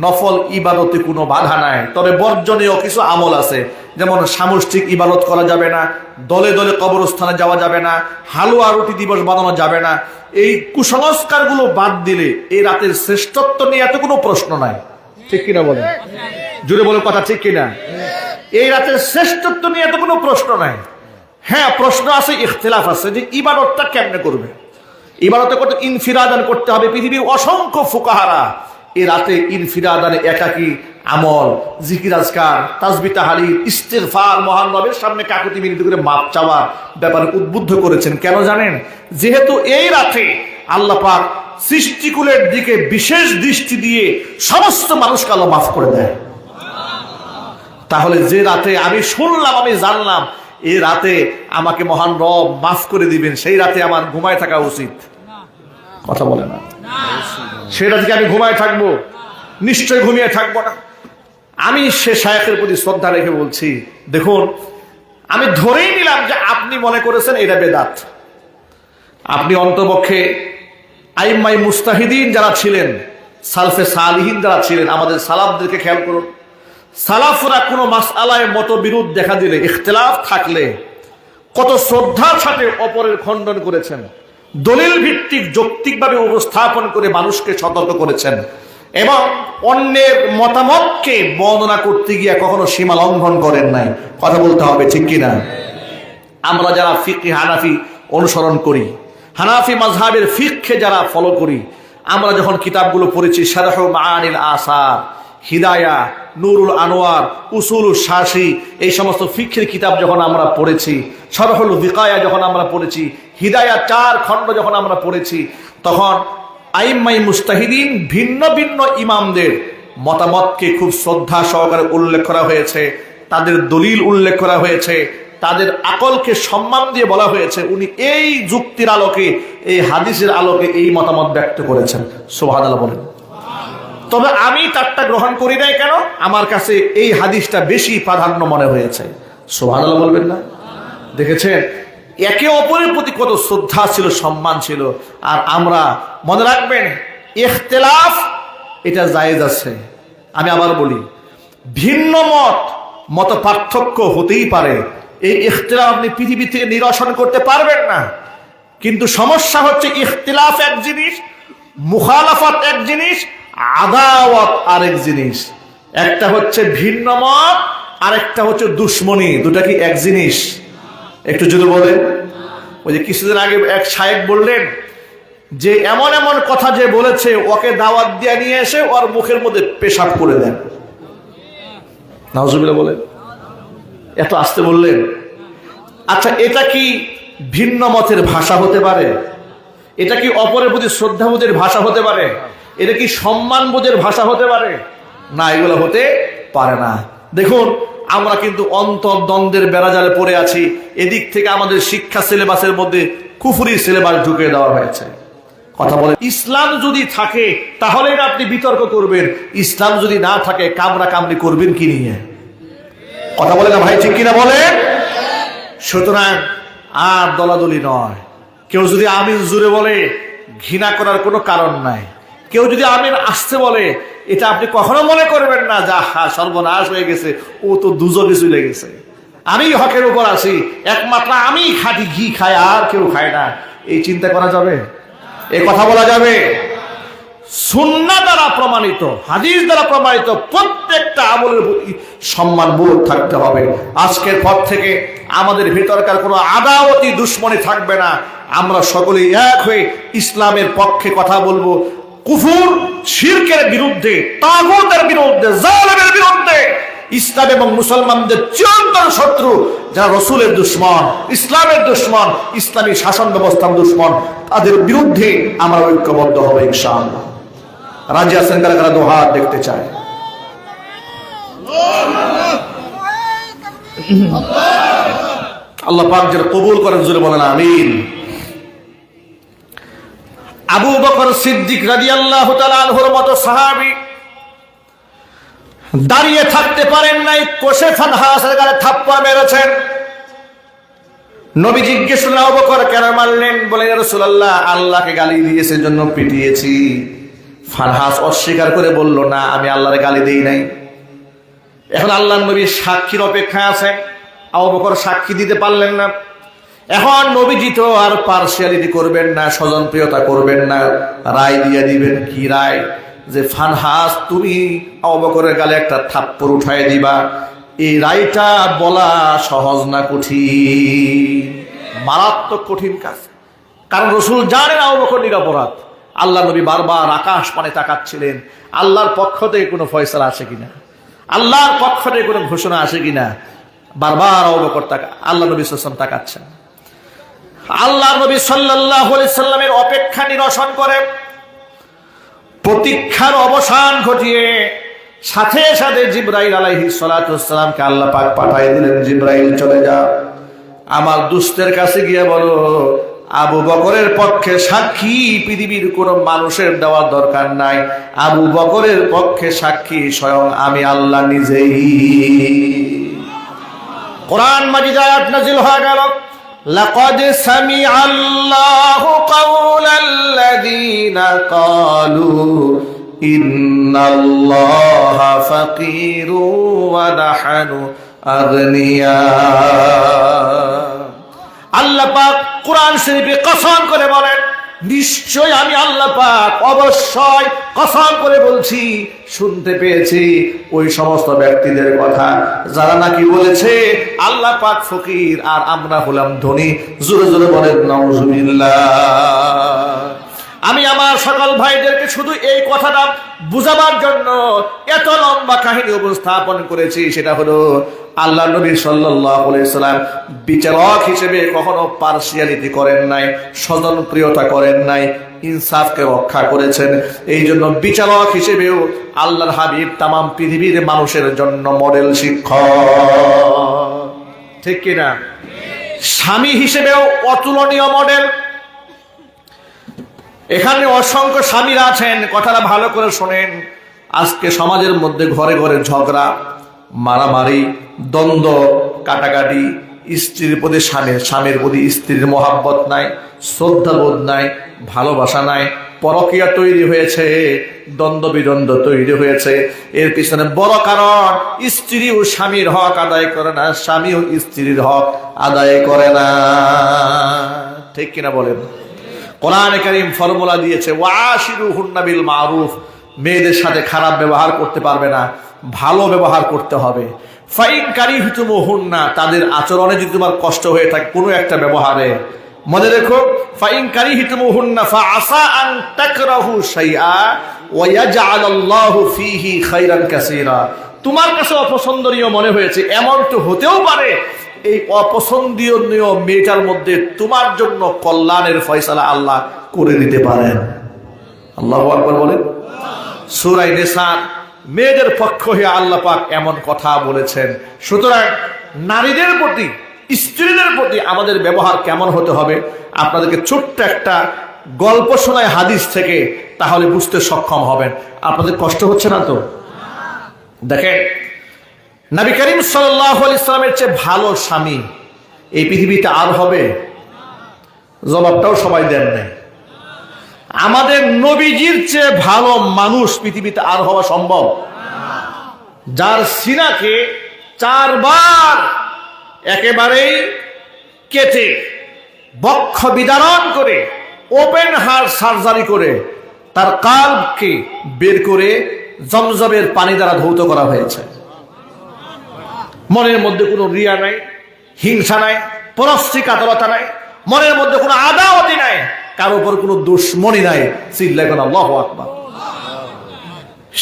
নফল ইবাদতে কোনো বাধা নাই, তবে বর্জনীয় কিছু আমল আছে। যেমন সামষ্টিক ইবাদত করা যাবে না, দলে দলে কবরস্থানে যাওয়া যাবে না, হালুয়া রুটি দিবস বানানো যাবে না। এই কুসংস্কারগুলো বাদ দিলে এই রাতের শ্রেষ্ঠত্ব নিয়ে এত কোনো প্রশ্ন নাই। ঠিক কিনা বলেন? জুড়ে বলে কথা, ঠিক কিনা? এই রাতের শ্রেষ্ঠত্ব নিয়ে এত কোনো প্রশ্ন নাই। হ্যাঁ, প্রশ্ন আছে, ইখতিলাফ আছে যে ইবাদতটা কেমনে করবে। ইবাদত করতে ইনফিরাদান করতে হবে। পৃথিবীর অসংখ্য ফুকাহারা এই রাতে ইনফিরাদানে একাকী আমল, জিকির আজকার, তাসবিহ তাহলিল, ইস্তিগফার, মহান রবের সামনে কাকুতি মিনতি করে মাপ চাওয়ার ব্যাপারে উদ্বুদ্ধ করেছেন। কেন জানেন? যেহেতু এই রাতে আল্লাহ পাক সৃষ্টিকুলের দিকে বিশেষ দৃষ্টি দিয়ে সমস্ত মানুষকে আল্লাহ মাফ করে দেয়। তাহলে যে রাতে আমি শুনলাম, আমি জানলাম এই রাতে আমাকে মহান রব মাফ করে দিবেন, সেই রাতে আমার ঘুমায় থাকা উচিত। কথা বলে না? সেই রাতে আমি ঘুমায় থাকবো? নিশ্চয় ঘুমিয়ে থাকবো না। আমি সে শায়েখের প্রতি শ্রদ্ধা রেখে বলছি, দেখুন, আমি ধরেই নিলাম যে আপনি মনে করেছেন এটা বেদাত। আপনি অন্তপক্ষে আইম্মাই মুস্তাহিদিন যারা ছিলেন, সালফে সালিহিন যারা ছিলেন, আমাদের সালাফদেরকে খেয়াল করুন। সালাফরা কোনো মাসআলায় মতবিরোধ দেখা দিলে, ইখতিলাফ থাকলে কত শ্রদ্ধার সাথে অপরের খণ্ডন করেছেন, দলিল ভিত্তিক যৌক্তিকভাবে উপস্থাপন করে মানুষকে সতর্ক করেছেন, এবং অন্যের মতামতকে বর্ণনা করতে গিয়ে কখনো সীমা লঙ্ঘন করেন নাই। কথা বলতে হবে, ঠিক কিনা? আমরা যারা ফিকহে হানাফি অনুসরণ করি, হানাফি মাযহাবের ফিকহে যারা ফলো করি, আমরা যখন কিতাবগুলো পড়েছি, শারহু মাআনিল আসার, হিদায়া, নুরুল আনোয়ার, উসুলুল শাসি, এই সমস্ত ফিকহের কিতাব যখন আমরা পড়েছি, শারহুল বিকায়া যখন আমরা পড়েছি, হিদায়া 4 খণ্ড যখন আমরা পড়েছি, তখন আইম্মাই মুস্তাহিদিন ভিন্ন ভিন্ন ইমামদের মতামতকে খুব শ্রদ্ধা সহকারে উল্লেখ করা হয়েছে। তাদের দলিল উল্লেখ করা হয়েছে, তাদের আকলকে সম্মান দিয়ে বলা হয়েছে, উনি এই যুক্তির আলোকে, এই হাদিসের আলোকে এই মতামত ব্যক্ত করেছেন। সুবহানাল্লাহ বলেন। তবে আমি তারটা গ্রহণ করি নাই কেন? আমার কাছে এই হাদিসটা বেশি প্রাধান্য মনে হয়েছে। সুবহানাল্লাহ বলবেন না? দেখেছেন একে অপরের প্রতি কত শ্রদ্ধা ছিল, সম্মান ছিল। আর আমরা মনে রাখবেন, ইখতিলাফ এটা জায়েজ আছে। আমি আবার বলি, ভিন্ন মত পার্থক্য হতেই পারে, এই ইখতিলাফ আপনি পৃথিবী থেকে নিরসন করতে পারবেন না। কিন্তু সমস্যা হচ্ছে ইখতিলাফ এক জিনিস, মুখালাফাত এক জিনিস, আদাওয়াত আরেক জিনিস। একটা হচ্ছে ভিন্ন মত, আরেকটা হচ্ছে দুশ্মনী। দুটা কি এক জিনিস? একটু যদি বলেন। ওই যে কিছুদিন আগে এক সাহেব বললেন যে এমন এমন কথা যে বলেছে, ওকে দাওয়াত দিয়ে নিয়ে এসে ওর মুখের মধ্যে পেশাব করে দেন। নাউজুবিল্লাহ বলেন। এত আসতে বললেন। আচ্ছা, এটা কি ভিন্ন মতের ভাষা হতে পারে? এটা কি অপরের প্রতি শ্রদ্ধাবোধের ভাষা হতে পারে? এটা কি সম্মানবোধের ভাষা হতে পারে? না, এগুলো হতে পারে না। দেখুন, আমরা কিন্তু অন্তর্দ্বন্দ্বের বেড়াজালে পড়ে আছি। এদিক থেকে আমাদের শিক্ষা সিলেবাসের মধ্যে কুফরি সিলেবাস ঢুকিয়ে দেওয়া হয়েছে। কথা বলে, ইসলাম যদি থাকে তাহলে আপনি বিতর্ক করবেন, ইসলাম যদি না থাকে কামড়া কামড়ি করবেন কি নিয়ে? কথা বলে না ভাই, ঠিক কিনা বলেন? সুতরাং আর দলাদলি নয়। কেউ যদি আমিন জুড়ে বলে, ঘৃণা করার কোনো কারণ নাই। কেউ যদি আমিন আসতে বলে, এটা আপনি কখনো মনে করবেন না যা সর্বনাশ হয়ে গেছে, ও তো দুজনে চলে গেছে। আমি হকের উপর আছি, একমাত্র আমি খাঁটি ঘি খাই, আর কেউ খায় না। এই চিন্তা করা যাবে? এই কথা বলা যাবে? সুন্নাহ দ্বারা প্রমাণিত, হাদিস দ্বারা প্রমাণিত প্রত্যেকটা আমলের প্রতি সম্মান বোধ থাকতে হবে। আজকের পর থেকে আমাদের ভিতরকার কোনো আদাওয়াতি দুশ্মনী থাকবে না। আমরা সকলেই এক হয়ে ইসলামের পক্ষে কথা বলবো, কুফর শিরকের বিরুদ্ধে, তাগুতের বিরুদ্ধে, জালেমের বিরুদ্ধে। ইসলাম এবং মুসলমানদের চিরন্তন শত্রু যারা রসুলের দুশ্মন, ইসলামের দুশ্মন, ইসলামী শাসন ব্যবস্থার দুশ্মন, তাদের বিরুদ্ধে আমরা ঐক্যবদ্ধ হবো ইনশাআল্লাহ। রাজি আছেন কারা কারা? দোহাত দেখতে চায়। আল্লাহ পাক যেন কবুল করেন, জোরে বলেন আমিন। আবু বকর সিদ্দিক রাদিয়াল্লাহু তাআলা আনহুর মতো সাহাবী দাঁড়িয়ে থাকতে পারেন নাই, কষে ফানহাসের গালে থাপ্পড় মেরেছেন। নবী জিজ্ঞেস করলেন, আবু বকর কেন মারলেন? বলেন, ইয়া রাসূলুল্লাহ, আল্লাহকে গালি দিয়েছে জন্য পিটিয়েছি। ফানহাস অস্বীকার করে বলল, না, আমি আল্লাহরে গালি দেই নাই। এখন আল্লাহর নবী সাক্ষীর অপেক্ষায় আছেন। আবু বকর সাক্ষী দিতে পারলেন না। এখন নবীজি তো আর পার্সিয়ালিটি করবেন না, স্বজনপ্রিয়তা করবেন না, রায় দিয়ে দিবেন। কি রায়? যে ফানহাস, তুমি আবু বকরের গালে একটা থাপ্পড় উঠায় দিবা। এই রায়টা বলা সহজ না, কঠিন, মারাত্মক কঠিন কাজ। কারণ রাসূল জানেন আবু বকর নিরপরাধ। আল্লাহ নবী বারবার আকাশ পানে তাকাচ্ছিলেন, আল্লাহর পক্ষ থেকে কোনো ফয়সালা আসে কিনা, আল্লাহর পক্ষ থেকে কোনো ঘোষণা আসে কিনা। বারবার আবু বকর আল্লাহ নবী সাল্লাল্লাহু আলাইহি ওয়াসাল্লাম তাকাচ্ছেন। আল্লাহ নবী সাল্লাল্লাহু আলাইহি সাল্লামের অপেক্ষা নিরসন করে প্রতীক্ষার অবসান ঘটিয়ে সাথে সাথে জিবরাইল আলাইহিস সালাতু ওয়াস সালামকে আল্লাহ পাক পাঠিয়ে দিলেন, জিবরাইল চলে যাও, আমার দুস্তের কাছে গিয়ে বলো, আবু বকরের পক্ষে সাক্ষী পৃথিবীর কোন মানুষের দেওয়ার দরকার নাই। আবু বকরের পক্ষে সাক্ষী স্বয়ং আমি আল্লাহ নিজেই। কোরআন মাজিদ আয়াত নাযিল হয়ে গেল, লাকাদ সামিআল্লাহু কাওলাল্লাযীনা ক্বালু ইন্নাল্লাহা ফাকীরু ওয়া নাহনু আগনিয়া। আল্লাহ পাক কোরআন শরীফে কসম করে বলেন, নিশ্চয় আমি আল্লাহ পাক অবশ্যই কসম করে বলছি, শুনতে পেয়েছি ওই সমস্ত ব্যক্তিদের কথা যারা নাকি বলেছে আল্লাহ পাক ফকির আর আমরা হলাম ধনী। জোরে জোরে বলেন নাউজুবিল্লাহ। আমি আমার সকল ভাইদেরকে শুধু এই কথাটা বুঝাবার জন্য এত লম্বা কাহিনী উপস্থাপন করেছি। সেটা হলো, আল্লাহ নবী সাল্লাল্লাহু আলাইহি সাল্লাম বিচারক হিসেবে কখনো পার্সিয়ালিটি করেন নাই, স্বজনপ্রিয়তা করেন নাই, ইনসাফকে রক্ষা করেছেন। এই জন্য বিচারক হিসেবেও আল্লাহর হাবিব তামাম পৃথিবীর মানুষের জন্য মডেল শিক্ষক, ঠিক কিনা? স্বামী হিসেবেও অতুলনীয় মডেল। এখানে অসংখ্য স্বামীরা আছেন, কথাটা ভালো করে শোনেন। আজকে সমাজের মধ্যে ঘরে ঘরে ঝগড়া, মারামারি, দ্বন্দ্ব, কাটাকাটি, স্ত্রীর প্রতি স্বামীর প্রতি স্ত্রীর মহাব্বত নাই, শ্রদ্ধাবোধ নাই, ভালোবাসা নাই, পরকীয়া তৈরি হয়েছে, দ্বন্দ্ব বিদ্বন্দ্ব তৈরি হয়েছে। এর পিছনে বড় কারণ, স্ত্রীও স্বামীর হক আদায় করে না, স্বামীও স্ত্রীর হক আদায় করে না, ঠিক কিনা বলেন? কোরআনে কারীম ফর্মুলা দিয়েছে, ওয়াশিরুহুন্না বিল মারুফ, মেয়েদের সাথে খারাপ ব্যবহার করতে পারবে না, ভালো ব্যবহার করতে হবে। ফাইন কারিহতুমুহুন্না, তাদের আচরণে যদি তোমার কষ্ট হয়ে থাকে কোনো একটা ব্যবহারে, মনে রেখো, ফাইন কারিহতুমুহুন্না ফাআসা আন তাকরাহু শাইআ ওয়া ইয়াজআলাল্লাহু ফীহি খায়রান কাসীরা। তোমার কাছে অপছন্দনীয় মনে হয়েছে, এমন তো হতেও পারে এই অপছন্দনীয় মেয়েটার মধ্যে তোমার জন্য কল্যাণের ফয়সালা আল্লাহ করে দিতে পারেন। আল্লাহু আকবার বলেন। সূরা নিসা মেয়েদের পক্ষ হয়ে আল্লাহ পাক এমন কথা বলেছেন। সুতরাং নারীদের প্রতি, স্ত্রীদের প্রতি আমাদের ব্যবহার কেমন হতে হবে, আপনাদেরকে ছোট্ট একটা গল্প শোনায় হাদিস থেকে, তাহলে বুঝতে সক্ষম হবেন। আপনাদের কষ্ট হচ্ছে না তো? দেখেন, নবী করিম সাল্লাল্লাহু আলাইহি সাল্লামের চেয়ে ভালো স্বামী এই পৃথিবীতে আর হবে? জবাবটাও সবাই দেন নাই। আমাদের নবীজির চেয়ে ভালো মানুষ পৃথিবীতে আর হওয়া সম্ভব? যার সিনাকে 4 বার একেবারেই কেটে, বক্ষ বিদারণ করে, ওপেন হার্ট সার্জারি করে, তার কাল্বকে বের করে জমজমের পানি দ্বারা ধৌত করা হয়েছে। মনের মধ্যে কোনো রিয়া নাই, হিংসা নাই, পরশ্রীকাতরতা নাই, মনের মধ্যে কোনো আদাওয়াতি নাই, কারো উপর কোনো দুশ্মনী নাই। চিল্লায় বলেন আল্লাহু আকবার।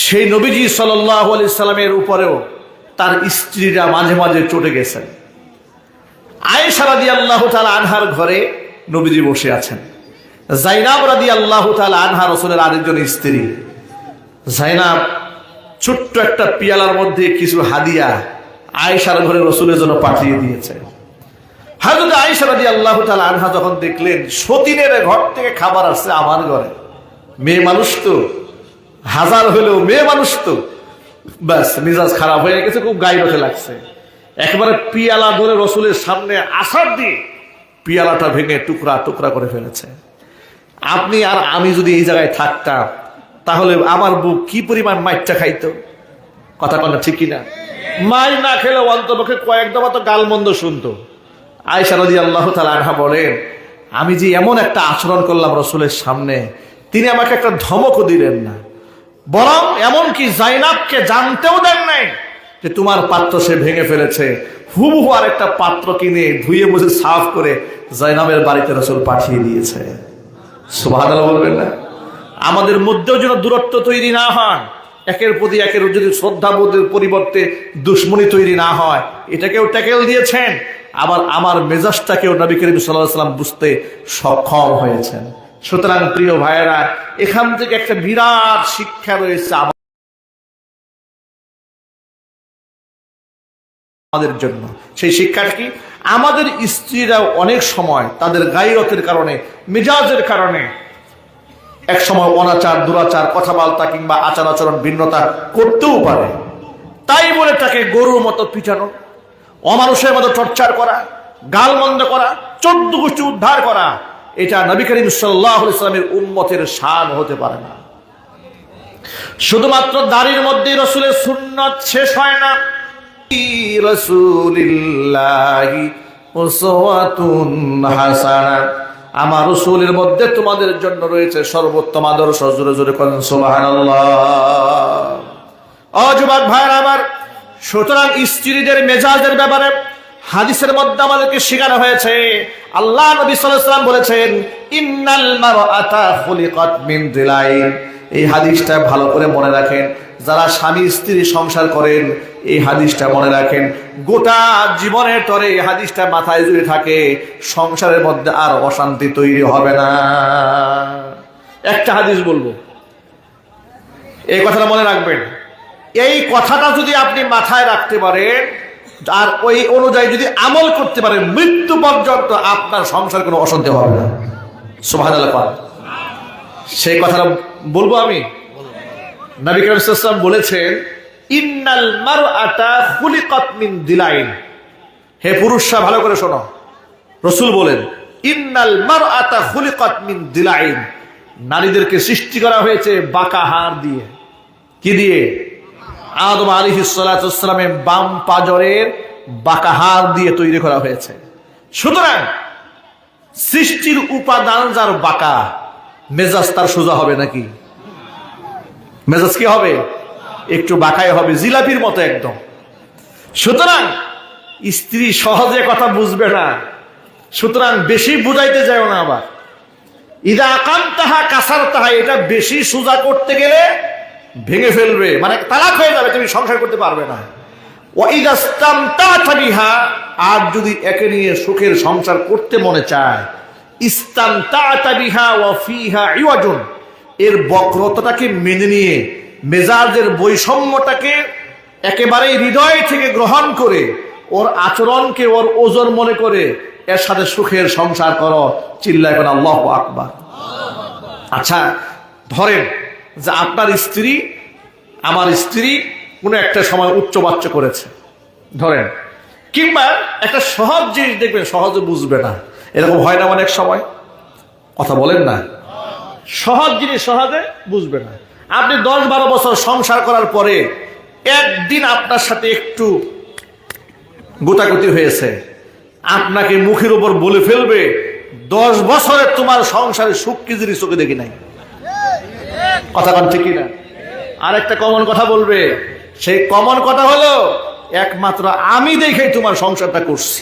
সেই নবীজি সাল্লাল্লাহু আলাইহি সাল্লামের উপরেও তার স্ত্রীরা মাঝে মাঝে চটে গেছেন। আয়েশা রাদিয়াল্লাহু তাআলা আনহার ঘরে নবীজি বসে আছেন। যায়নাব রাদিয়াল্লাহু তাআলা আনহা রাসূলের আরেকজন স্ত্রী। যায়নাব ছোট্ট একটা পিয়ালার মধ্যে কিছু হাদিয়া আয়েশার ঘরে রাসূলের জন্য পাঠিয়ে দিয়েছে। হযরত আয়েশা রাদিয়াল্লাহু তাআলা আনহা যখন দেখলেন সতীনের ঘর থেকে খাবার আসছে আমার ঘরে, মেয়ে মানুষ তো, হাজার হলেও মেয়ে মানুষ তো, ব্যাস মেজাজ খারাপ হয়ে গেছে, খুব গাইরতে লাগছে। একবারে পিয়ালা ধরে রাসূলের সামনে আছাড় দিয়ে পিয়ালাটা ভেঙে টুকরা টুকরা করে ফেলেছে। আপনি আর আমি যদি এই জায়গায় থাকতাম, তাহলে আমার বুক কি পরিমাণ মাইরটা খাইতো, কথা কথা ঠিক কিনা? মাই না খেলে অন্তপক্ষে কয়েক দফা তো গালমন্দ শুনতো। আয়েশা রাদিয়াল্লাহু তাআলা আনহা বলেন, আমি যে এমন একটা আচরণ করলাম রাসূলের সামনে, তিনি আমাকে একটা ধমকও দিলেন না, বরং এমনকি যায়নাবকে জানতেও দেন নাই যে তোমার পাত্র সে ভেঙে ফেলেছে। হুবহু আর একটা পাত্র কিনে ধুয়ে মুছে সাফ করে যায়নাবের বাড়িতে রাসূল পাঠিয়ে দিয়েছে। সুবহানাল্লাহ বলবেন না? আমাদের মধ্যেও যেন দূরত্ব তৈরি না হয়, একের প্রতি একের যদি শ্রদ্ধাবোধের পরিবর্তে দুশ্মনী তৈরি না হয়, এটাকেও ট্যাকেল দিয়েছেন। আবার আমার মেজাজটাকেও নবী করিম সাল্লাল্লাহু আলাইহি ওয়াসাল্লাম বুঝতে সক্ষম হয়েছেন। সুতরাং প্রিয় ভাইয়েরা, এখান থেকে একটা বিরাট শিক্ষা রয়েছে আমাদের জন্য। সেই শিক্ষাটা কি? আমাদের স্ত্রীরা অনেক সময় তাদের গায়রতের কারণে, মেজাজের কারণে এক সময় অনাচার, দুরাচার, কথাবার্তা কিংবা আচার আচরণ ভিন্নতা করতেও পারে। তাই বলে তাকে গরুর মতো পিটানো, অমানুষের মতো টর্চার করা, গালমন্দ করা, 14 গোষ্ঠী উদ্ধার করা, এটা নবী করিম সাল্লাল্লাহু আলাইহি ওয়াসাল্লামের উম্মতের শান হতে পারে না। শুধুমাত্র দাড়ির মধ্যেই রাসূলের সুন্নাত শেষ হয় না। রাসূলিল্লাহি উসওয়াতুন হাসানাহ, আমার রাসূলের মধ্যে তোমাদের জন্য রয়েছে সর্বোত্তম আদর্শ। জোরে জোরে বলেন সুবহানাল্লাহ। ও যুবক ভাইরা আমার, সুতরাং স্ত্রীদের মেজাজের ব্যাপারে হাদিসের মধ্যে আমাদেরকে শেখানো হয়েছে। আল্লাহ নবী সাল্লাল্লাহু আলাইহি ওয়াসাল্লাম বলেছেন, ইন্নাল মারআতা খুলিকাত মিন দিলাইন। এই হাদিসটা ভালো করে মনে রাখেন। যারা স্বামী স্ত্রী সংসার করেন, এই হাদিসটা মনে রাখেন। গোটা জীবনের তরে এই হাদিসটা মাথায় জুড়ে থাকে, সংসারের মধ্যে আর অশান্তি তৈরি হবে না। একটা হাদিস বলবো, এই কথাটা মনে রাখবেন। এই কথাটা যদি আপনি মাথায় রাখতে পারেন আর ওই অনুযায়ী যদি আমল করতে পারেন, মৃত্যু পর্যন্ত আপনার সংসার কোনো অশান্তি হবে না। সুবহানাল্লাহ। সেই কথাটা বলবো আমি। নবী করিম সাল্লাল্লাহু আলাইহি ওয়াসাল্লাম বলেছেন, ইন্নাল মারআতা খুলিকাত মিন দিলাইন। হে পুরুষরা ভালো করে শোনো, রাসূল বলেন, ইন্নাল মারআতা খুলিকাত মিন দিলাইন। নারীদেরকে সৃষ্টি করা হয়েছে বাঁকা হাড় দিয়ে। কি দিয়ে? আদম আলাইহিস সালাতু ওয়াস সালামের বাম পাজরের বাঁকা হাড় দিয়ে তৈরি করা হয়েছে। সুতরাং সৃষ্টির উপাদান যার বাঁকা, মেজাজ তার সোজা হবে নাকি? মেজাজ কি হবে? একটু বাঁকাই হবে, জিলাপির মতো একদম। সুতরাং স্ত্রী সহজে কথা বুঝবে না, সুতরাং বেশি বুঝাইতে যাও না। আবার ইদা আকামতাহা কাসারতাহা, এটা বেশি সোজা করতে গেলে ভেঙে ফেলবে, মানে তালাক হয়ে যাবে, তুমি সংসার করতে পারবে না। ওয়া ইদা ইসতামতা'তা বিহা, আর যদি একে নিয়ে সুখের সংসার করতে মনে চায়, ইসতামতা'তা বিহা ওয়া ফিহা ইওয়াজুন, এর বক্রতাটাকে মেনে নিয়ে, মেজাজের বৈষম্যটাকে একেবারে হৃদয় থেকে গ্রহণ করে, ওর আচরণকে ওর ওজন মনে করে এর সাথে সুখের সংসার করো। চিল্লায় বলেন আল্লাহু আকবার। আচ্ছা, ধরেন যে আপনার স্ত্রী, আমার স্ত্রী কোনো একটা সময় উচ্চবাচ্য করেছে ধরেন, কিংবা একটা সহজ জিনিস দেখবেন সহজে বুঝবে না, এরকম হয় না অনেক সময়? কথা বলেন না? সহজ জিনিস সহজে বুঝবে না। আপনি 10-12 বছর সংসার করার পরে একদিন আপনার সাথে একটু গোটাগুটি হয়েছে, আপনাকে মুখের উপর বলে ফেলবে, 10 বছরে তোমার সংসারে সুখ কি জিনিস চোখে দেখি নাই। কথা বলেন ঠিকই না? আর একটা কমন কথা বলবে, সেই কমন কথা হলো, একমাত্র আমি দেখেই তোমার সংসারটা করছি।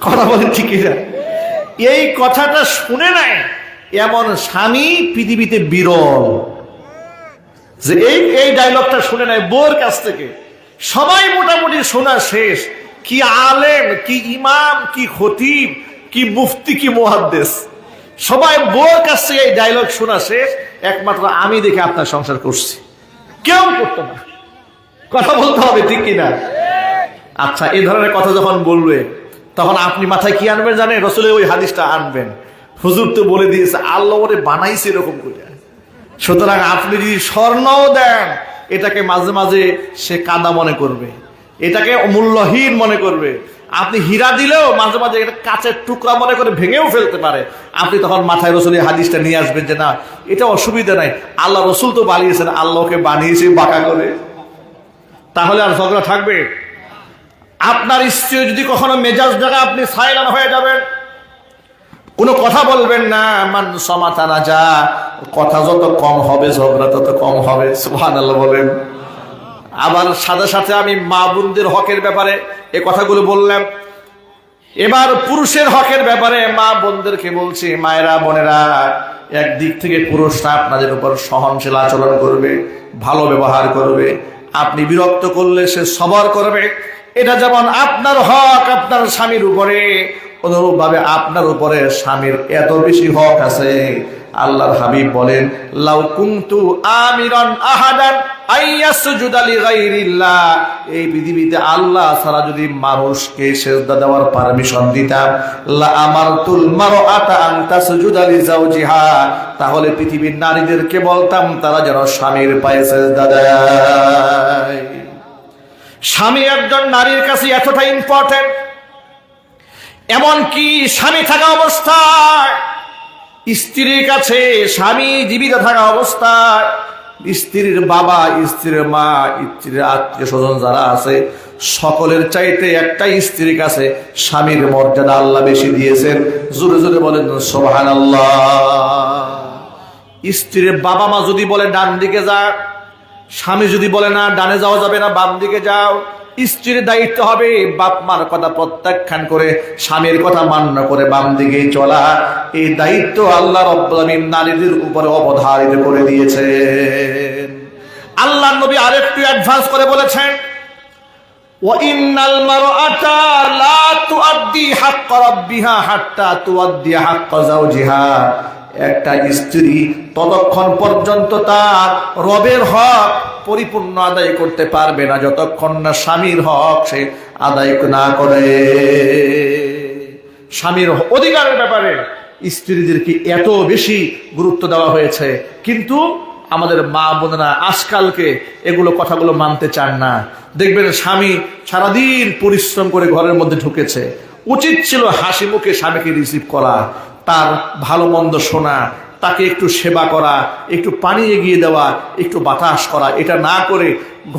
কথা বলেন ঠিকই না? এই কথাটা শুনে নাই এমন স্বামী পৃথিবীতে বিরল, যে এই ডায়লগটা শুনে নাই বউর কাছ থেকে। সবাই মোটামুটি শোনা শেষ, কি আলেম, কি ইমাম, কি খতিব, কি মুফতি, কি মুহাদ্দিস, সবাই বউর কাছ থেকে এই ডায়লগ শোনা শেষ, একমাত্র আমি দেখে আপনার সংসার করছি, কেউ করতো না। কথা বলতে হবে, ঠিক কিনা? আচ্ছা, এই ধরনের কথা যখন বলবে তখন আপনি মাথায় কি আনবেন জানেন? রাসূলের ওই হাদিসটা আনবেন। হুজুর তো বলে দিয়েছে, আল্লাহ ওরে বানাইছে এরকম করে। সুতরাং আপনি যদি স্বর্ণও দেন, এটাকে মাঝে মাঝে সে কাদা মনে করবে, এটাকে অমূল্যহীন মনে করবে। আপনি হীরা দিলেও মাঝে মাঝে এটা কাচের টুকরা মনে করে ভেঙেও ফেলতে পারে। আপনি তখন মাথায় রাসূলের হাদিসটা নিয়ে আসবেন যে না, এটা অসুবিধা নাই, আল্লাহ রাসূল তো বানিয়েছেন, আল্লাহকে বানিয়েছে বাঁকা করে। তাহলে আর ঝগড়া থাকবে? আপনার স্ত্রী যদি কখনো মেজাজ জায়গা, আপনি সাইলেন্ট হয়ে যাবেন, কোনো কথা বলবেন না। মান সমাতা না, যা কথা যত কম হবে ঝগড়া তত কম হবে। সুবহানাল্লাহ বলেন। আবার সাথে সাথে আমি মা বোনদের হকের ব্যাপারে এ কথাগুলো বললাম। এবার পুরুষের হকের ব্যাপারে মা বোনদেরকে বলছি, মায়েরা, বোনেরা, একদিক থেকে পুরুষরা আপনাদের উপর সহনশীল আচরণ করবে, ভালো ব্যবহার করবে, আপনি বিরক্ত করলে সে সবর করবে। এটা যেমন আপনার হক আপনার স্বামীর উপরে, অনুরূপ ভাবে আপনার উপরে স্বামীর এত বেশি হক আছে। আল্লাহর হাবিব বলেন, লাউ কুনতু আমিরান আহাদান আইয়াসজুদা লিগাইরিল্লাহ, এই পৃথিবীতে আল্লাহ ছাড়া যদি মানুষকে সিজদা দেওয়ার পারমিশন দিতাম, লা আমারতুল মারআতা আন তাসজুদা লিজাওজিহা, তাহলে পৃথিবীর নারীদেরকে বলতাম তারা যেন স্বামীর পায়ে সিজদা দেয়। স্বামী একজন নারীর কাছে এতটা ইম্পর্টেন্ট, এমনকি স্বামী থাকা অবস্থায় স্ত্রীর কাছে, স্বামী জীবিত থাকা অবস্থায় স্ত্রীর বাবা, স্ত্রীর মা, স্ত্রীর আত্মীয় স্বজন যারা আছে, সকলের চাইতে একটা স্ত্রীর কাছে স্বামীর মর্যাদা আল্লাহ বেশি দিয়েছেন। জোরে জোরে বলেন সুবহানাল্লাহ। স্ত্রীর বাবা মা যদি বলে ডান দিকে যা, স্বামী যদি বলে না ডানে যাওয়া যাবে না, বাম দিকে যাও, স্ত্রীর দায়িত্ব হবে বাপ মার কথা প্রত্যাখ্যান করে স্বামীর কথা মান্য করে বাম দিকে চলা। এই দায়িত্ব আল্লাহ রাব্বুল আলামিন নারীদের উপরে অবধারিত করে দিয়েছেন। আল্লাহর নবী আরেকটু অ্যাডভান্স করে বলেছেন, ওয়া ইন্নাল মারআতা লা তুআদ্দি হাক্কা রাব্বিহা হাত্তা তুআদ্দি হাক্কা যাওজিহা। একটা স্ত্রী ততক্ষণ পর্যন্ত তার রবের হক পরিপূর্ণ আদায় করতে পারবে না যতক্ষণ না স্বামীর হক সে আদায় না করে। স্বামীর অধিকারের ব্যাপারে স্ত্রীদেরকে এত বেশি গুরুত্ব দেওয়া হয়েছে, কিন্তু আমাদের মা বোনেরা আজকালকে এগুলো কথাগুলো মানতে চান না। দেখবেন স্বামী সারাদিন পরিশ্রম করে ঘরের মধ্যে ঢুকেছে, উচিত ছিল হাসি মুখে স্বামীকে রিসিভ করা, তার ভালো মন্দ শোনা, তাকে একটু সেবা করা, একটু পানি এগিয়ে দেওয়া, একটু বাতাস করা। এটা না করে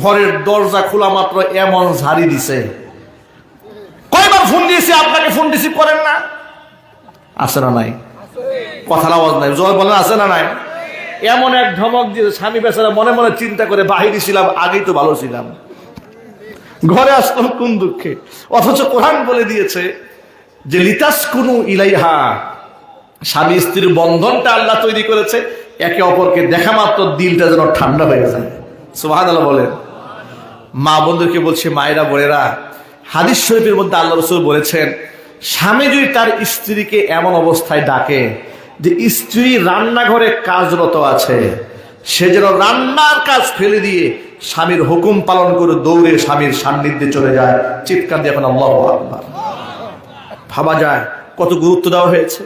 ঘরের দরজা খোলা মাত্র এমন ঝাড়ি দিছে। কয়বার ফোন দিয়েছে, আপনাকে ফোন রিসিভ করেন না? আছে না নাই? কথার আওয়াজ নাই, জয় বলেন আছে না নাই? এমন এক ধমক দিয়ে স্বামী বেচারা মনে মনে চিন্তা করে, বাহিরে ছিলাম আগেই তো ভালো ছিলাম, ঘরে আসলাম কোন দুঃখে। অথচ কোরআন বলে দিয়েছে যে লিতাসকুনু ইলাইহা, স্বামী স্ত্রীর বন্ধনটা আল্লাহ তৈরি করেছে একে অপরকে দেখা মাত্র দিলটা যেন ঠান্ডা হয়ে যায়। সুবহানাল্লাহ বলেন। মা বন্ধুকে বলছে, মায়েরা বোনেরা, হাদিস শরীফের মধ্যে আল্লাহ রাসূল বলেছেন, স্বামী যদি তার স্ত্রীকে এমন অবস্থায় ডাকে যে স্ত্রী রান্নাঘরে কাজরত আছে, সে যেন রান্নার কাজ ফেলে দিয়ে স্বামীর হুকুম পালন করে দৌড়ে স্বামীর সান্নিধ্যে চলে যায়, চিৎকার দিয়ে এখন আল্লাহু আকবার। ভাবা যায় কত গুরুত্ব দেওয়া হয়েছে।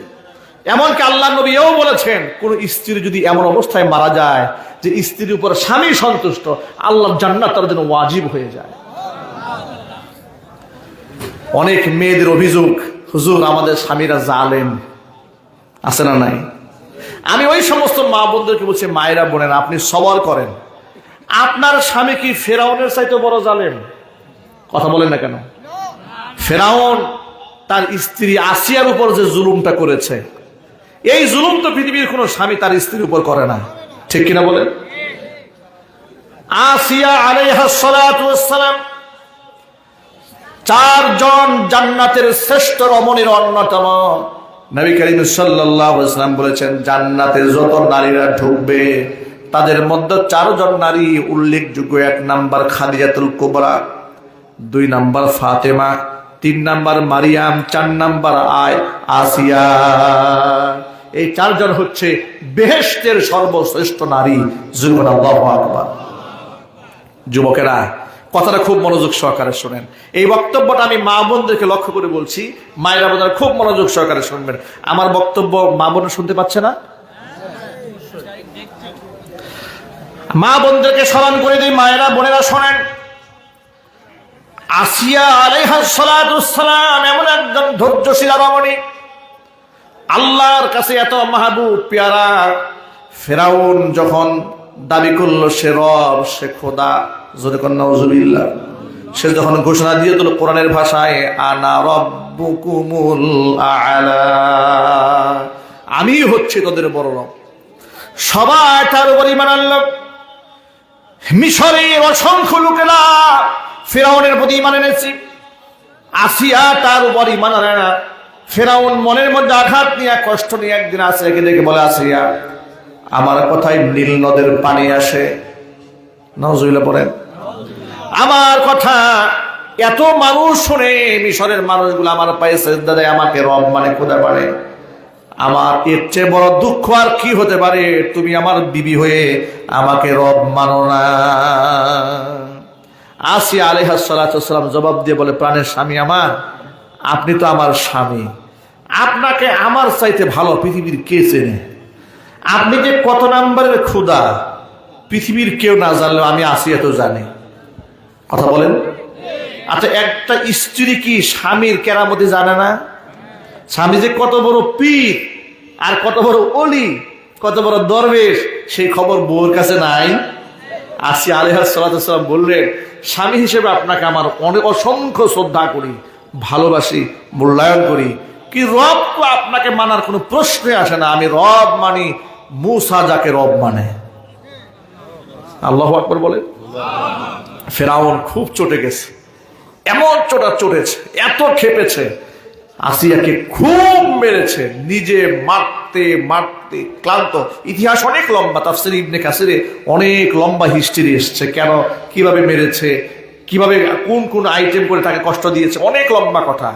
এমনকি আল্লাহ নবী এও বলেছেন, কোন স্ত্রী যদি এমন অবস্থায় মারা যায় যে স্ত্রীর উপর স্বামী সন্তুষ্ট, আল্লাহর জান্নাত তার জন্য ওয়াজিব হয়ে যায়। অনেক মেয়েদের অভিযোগ, হুজুর আমাদের স্বামীরা জালেম, আছে না নাই? আমি ওই সমস্ত মা বোনদেরকে বলছি, মায়েরা বোনেরা, আপনি সবর করেন। আপনার স্বামী কি ফেরাউনের চাইতে বড় জালেম? কথা বলেন না কেন? ফেরাউন তার স্ত্রী আসিয়ার উপর যে জুলুমটা করেছে, এই জুলুম তো পৃথিবীর কোন স্বামী তার স্ত্রীর উপর করে না, ঠিক কিনা বলেন? আসিয়া আলাইহা সালাতু ওয়াসসালাম চারজন জান্নাতের শ্রেষ্ঠ রমণীর অন্যতম। নবী করিম সাল্লাল্লাহু আলাইহি ওয়াসাল্লাম বলেছেন, জান্নাতে যত নারীরা ঢুকবে তাদের মধ্যে চারজন নারী উল্লেখযোগ্য। 1 number Khadijatul Kubra, 2 number Fatema, 3 number Mariam, 4 number Asiya. এই চারজন হচ্ছে বেহেশতের সর্বশ্রেষ্ঠ নারী। আল্লাহু আকবার। যুবকেরা কথাটা খুব মনোযোগ সহকারে শোনেন। এই বক্তব্যটা আমি মা বোনদেরকে লক্ষ্য করে বলছি, মায়েরা বোনেরা খুব মনোযোগ সহকারে শুনবেন। আমার বক্তব্য মা বোন শুনতে পাচ্ছে না? মা বোনদেরকে স্মরণ করে দিই, মায়েরা বোনেরা শোনেন। আসিয়া আলাইহাস সালাতু ওয়াসসালাম এমন একজন ধৈর্যশীলা রমণী, আল্লাহর কাছে এত মাহবুব পেয়ারা। ফেরাউন যখন দাবি করলো সে রব, সে খোদা, জোরে কর নাউজুবিল্লাহ, সে যখন ঘোষণা দিয়ে দিল কোরআনের ভাষায়, আনা রাব্বুকুমুল আ'লা, আমি হচ্ছে তোদের বড় রব, সবাই তার উপর ঈমান আনলো। মিশরের অসংখ্য লোকেরা ফেরাউনের প্রতি ঈমান এনেছে, আসিয়া তার উপর ঈমান আনে না। ফেরাউন মনের মধ্যে আঘাত নিয়ে, কষ্ট নিয়ে একদিন আসিয়াকে দেখে বলে, আসিয়া আমার কথায় নীল নদের পানি আসে, নাউজুবিল্লাহ পড়েন, আমার কথা এত মানুষ শুনে, মিশরের মানুষগুলো আমার পায়ে সিজদা দেয়, আমাকে রব মানে খোদা মানে, আমার এর চেয়ে বড় দুঃখ আর কি হতে পারে? তুমি আমার বিবি হয়ে আমাকে রব মানো না। আসিয়া আলাইহিস সালাতু ওয়াসসালাম জবাব দিয়ে বলে, প্রাণের স্বামী আমার, আপনি তো আমার স্বামী, আপনাকে আমার চাইতে ভালো পৃথিবীর কে চেনে? আপনি যে কত নাম্বারের খোদা পৃথিবীর কেউ না জানলেও আমি আসিয়া তো জানি। কথা বলেন। আচ্ছা, একটা স্ত্রী কি স্বামীর কেরামতি জানে না? স্বামী যে কত বড় পীর আর কত বড় অলি, কত বড় দরবেশ, সেই খবর বউর কাছে নাই? আসিয়া আলাইহিস সালাতু ওয়াসসালাম বললেন, স্বামী হিসেবে আপনাকে আমার অনেক অসংখ্য শ্রদ্ধা করি, ভালোবাসি, মূল্যায়ন করি, কি রব তো আপনাকে মানার কোনো প্রশ্নই আসে না। আমি রব মানি মূসা যাকে রব মানে। আল্লাহু আকবার বলে। ফেরাউন খুব চটে গেছে, এমন চটেছে, এত খেপেছে, আসিয়াকে খুব মেরেছে, নিজে মারতে মারতে ক্লান্ত। ইতিহাস অনেক লম্বা, তাফসীর ইবনে কাসিরে অনেক লম্বা হিস্ট্রি এসছে, কেন কিভাবে মেরেছে, কিভাবে কোন কোন আইটেম করে তাকে কষ্ট দিয়েছে, অনেক লম্বা কথা।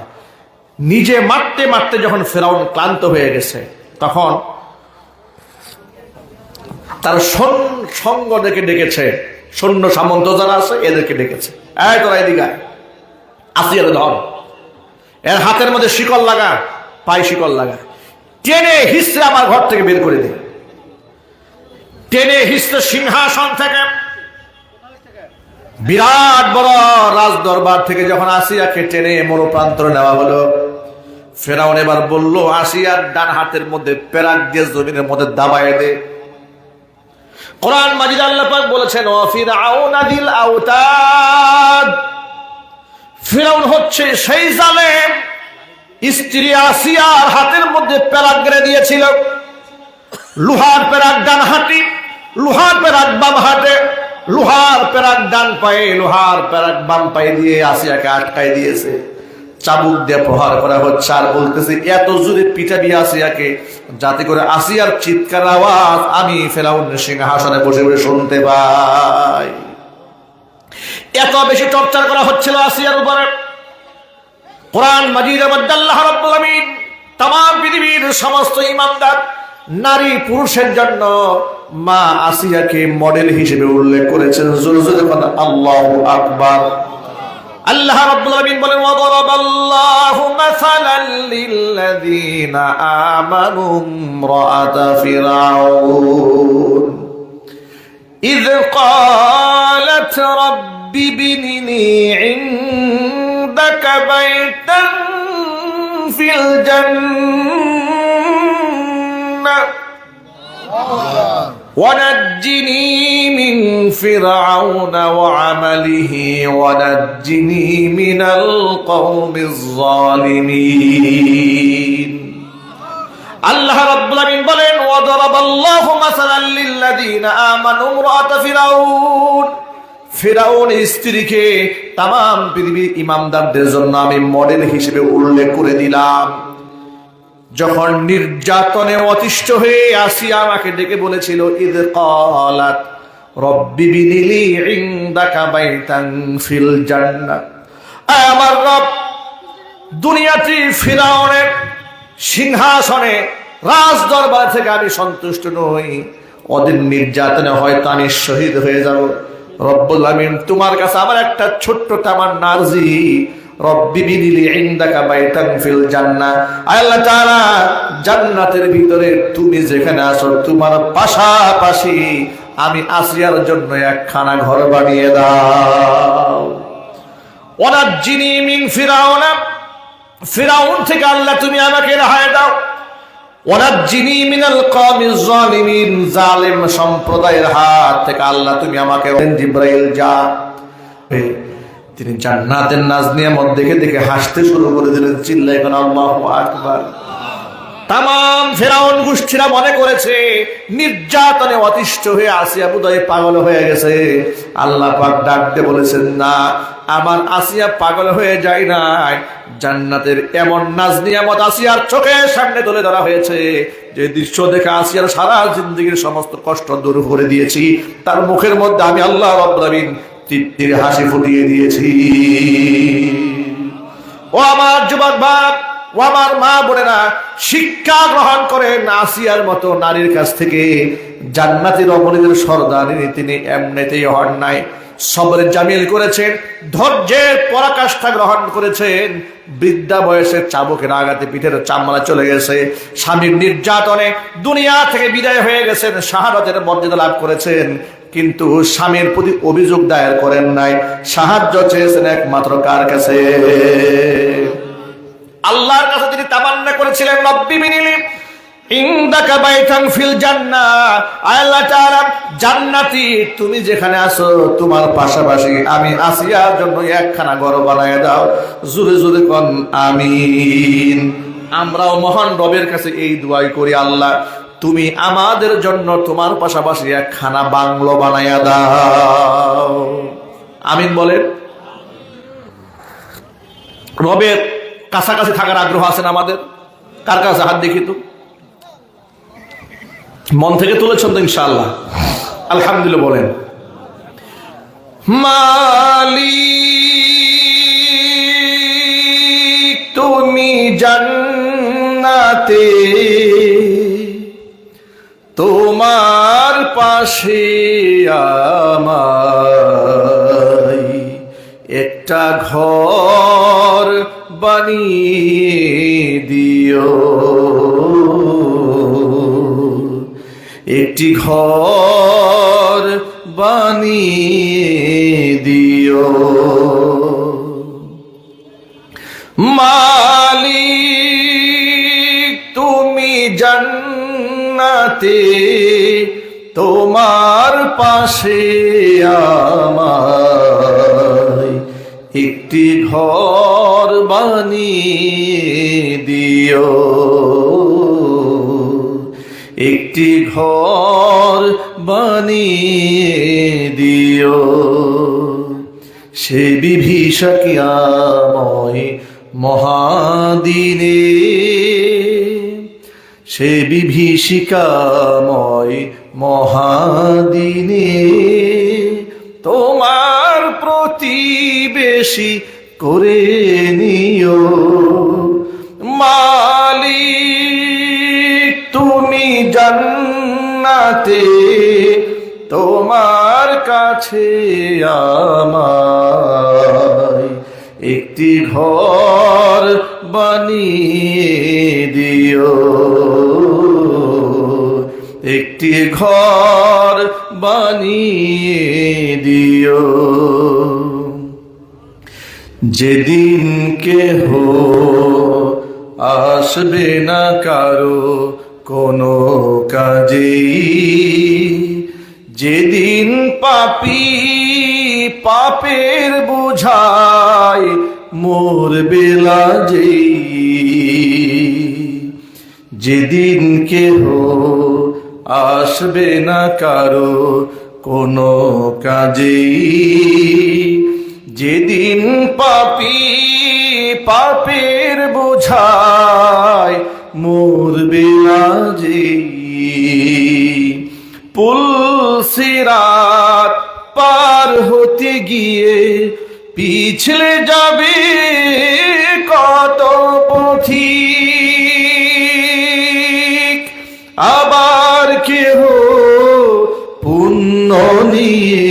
নিজে মারতে মারতে যখন ফেরাউন ক্লান্ত হয়ে গেছে, তখন তার সঙ্গ ডেকে ডেকেছে, সৈন্য সামন্ত যারা আছে এদেরকে ডেকেছে, এই তোরা এদিকে আয়, আসিয়ার ধর, এর হাতের মধ্যে শিকল লাগা, পায়ে শিকল লাগা, টেনে হিস্ট্রে আমার ঘর থেকে বের করে দিই, টেনে হিস্ট্রে সিংহাসন থেকে বিরাট বড় রাজ দরবার থেকে যখন আসিয়াকে টেনে মরুপ্রান্তরে নেওয়া হলো, ফেরাউন এবার বলল আসিয়ার ডান হাতের মধ্যে পেরাক দিয়ে জমিনের মধ্যে দাবায় দে। কোরআন মাজিদ আল্লাহ পাক বলেছেন ওয়া ফিরআউনা যিল আওতাদ, ফিরআউন হচ্ছে সেই জালেম স্ত্রী আসিয়ার হাতের মধ্যে পেরাক গেড়ে দিয়েছিল, লোহার পেরাক ডান হাতে, লোহার পেরাক বাম হাতে, লোহার পেরাক ডান পায়ে, লোহার পেরাক বাম পায়ে দিয়ে আসিয়াকে আটকাই দিয়েছে, চাবুক দিয়ে প্রহার করা হচ্ছে, আর বলতেছে এত জোরে পিটাবি আসিয়াকে যাতে করে আসিয়ার চিৎকার আওয়াজ আমি ফিরআউনের সিংহাসনে বসে বসে শুনতে পাই। এত বেশি টর্চার করা হচ্ছিল আসিয়ার উপরে। কোরআন মাজিদের মধ্যে আল্লাহ রাব্বুল আমিন तमाम পৃথিবীর সমস্ত ঈমানদার নারী পুরুষের জন্য মা আসিয়াকে মডেল হিসেবে উল্লেখ করেছেন। জোরে জোরে বলেন আল্লাহু আকবার। আল্লাহ রাব্বুল আমিন বলেন ওয়া দারাবাল্লাহু মাসালান লিল্লাযীনা আমানু ইমরাআতা ফিরআউন ইয ক্বালাত রাব্বি বিনিনি ইনদাকা বাইতান ফিল জান্নাহ ونجني من فرعون وعمله ونجني من القوم الظالمين আল্লাহ রাব্বুল আমিন বলেন ওয়াদারাবাল্লাহু মাসালান লিল্লাযীনা আমানু ইমরাআত ফিরআউন, ফিরআউন স্ত্রীকে तमाम পৃথিবীর ইমামদারদের জন্য আমি মডেল হিসেবে উল্লেখ করে দিলাম। যখন নির্যাতনে অতিষ্ঠ হয়ে আসিয়া আমাকে ডেকে বলেছিল ইয ক্বালাত রব্বি বিনিলি ইনদাকা বাইতান ফিল জান্নাহ, আমার রব দুনিয়াতে ফিরআউনের সিংহাসনে রাজ দরবার থেকে আমি সন্তুষ্ট নই, ওদের নির্যাতনে হয়তো আমি শহীদ হয়ে যাব। রব্বুল আমিন তোমার কাছে আমার একটা ছোট্ট তামান্না আরজি, রব্বি বিনিলি ইনদাকা বাইতান ফিল জান্নাহ, আল্লাহ তাআলা জান্নাতের ভিতরে তুমি যেখানে আছো তোমার পাশাপাশি আমি আসিয়ার জন্য একখানা ঘর বানিয়ে দাও। ওয়ানাজ্জিনি মিন ফিরআউন, ফিরআউন থেকে আল্লাহ তুমি আমাকে রেহাই দাও। ওয়ানাজ্জিনি মিনাল কওমিজ যালিমিন, জালিম সম্প্রদায়ের হাত থেকে আল্লাহ তুমি আমাকে। জিবরাইল যা, তিনি জান্নাতের নাজ নিয়ামত দেখে দেখে হাসতে শুরু করে দিলেন, চিল্লায় কোন আল্লাহু আকবার। तमाम ফিরআউন গোষ্ঠীরা মনে করেছে নির্যাতনে অতিষ্ঠ হয়ে আসিয়া বোধহয় পাগল হয়ে গেছে। আল্লাহ পাক ডাক দিয়ে বলেছেন না, আমার আসিয়া পাগল হয়ে যায় নাই, জান্নাতের এমন নাজ নিয়ামত আসিয়ার চোখের সামনে তুলে ধরা হয়েছে যে দৃশ্য দেখে আসিয়ার সারা জিন্দেগীর সমস্ত কষ্ট দূর করে দিয়েছি। তার মুখের মধ্যে আমি আল্লাহ রাব্বুল আমিন তৃপ্তির হাসি ফুটিয়ে দিয়েছি। ও আমার যুবক ভাই, ও আমার মা বোনেরা, শিক্ষা গ্রহণ করেন আসিয়ার মতো নারীর কাছ থেকে। জান্নাতি রমণীদের সর্দারিনী তিনি এমনিতেই হন নাই, সবরে জামিল করেছেন, ধৈর্যের পরাকাষ্ঠা গ্রহণ করেছেন। বৃদ্ধা বয়সে চাবুকের আঘাতে পিঠের চামড়া চলে গেছে, স্বামীর নির্যাতনে দুনিয়া থেকে বিদায় হয়ে গেছেন, শাহাদাতের মর্যাদা লাভ করেছেন, কিন্তু স্বামীর প্রতি অভিযোগ দায়ের করেন নাই, সাহায্য চেয়েছেন একমাত্র কার কাছে? আল্লাহর কাছে তিনি তামান্না করেছিলেন রব্বি বিনিলি ইনদাকা বাইতান ফিল জান্নাহ, আল্লাহ তাআলা জান্নাতি তুমি যেখানে আছো তোমার পাশাপাশি আমি আসিয়ার জন্য একখানা ঘর বানায় দাও। জোরে জোরে কোন আমিন। আমরাও মহান রবের কাছে এই দোয়াই করি, আল্লাহ তুমি আমাদের জন্য তোমার পাশাপাশি একখানা বাংলো বানায়া দাও। আমিন বলেন। রবের কাছাকাছি থাকার আগ্রহ আছেন আমাদের? কার কাছে হাত দেখি তো, মন থেকে তুলেছেন তো ইনশাআল্লাহ? আলহামদুলিল্লাহ বলেন। মালিক তুমি জান্নাতে তোমার পাশে আমায় একটা ঘর বানিয়ে দিও, একটি ঘর বানিয়ে দিও। মালিক তুমি জান্নাতে তোমার পাশে আমায় একটি ঘর বানিয়ে দিও, একটি ঘর বানিয়ে দিও। সে বিভীষিকাময় মহাদিনে, সে বিভীষিকাময় মহাদিনে তোমার প্রতিবেশী করে নিও। মালিক তুমি জান্নাতে তোমার কাছে আমায় একটি ঘর বানিয়ে দিও, একটি ঘর বানিয়ে দিও। যেদিন কেহ আসবে না কারো কোনো কাজেই, যেদিন পাপী পাপের বোঝায় মরবে লাজেই, যেদিন কেহ আসবে না কারো কোনো কাজেই, যেদিন পাপী পাপের বোঝায় মরবে লাজেই। পুল সিরাত পার হতে গিয়ে পিছলে যাবে কত পথিক, আবার কেহ পুণ্য নিয়ে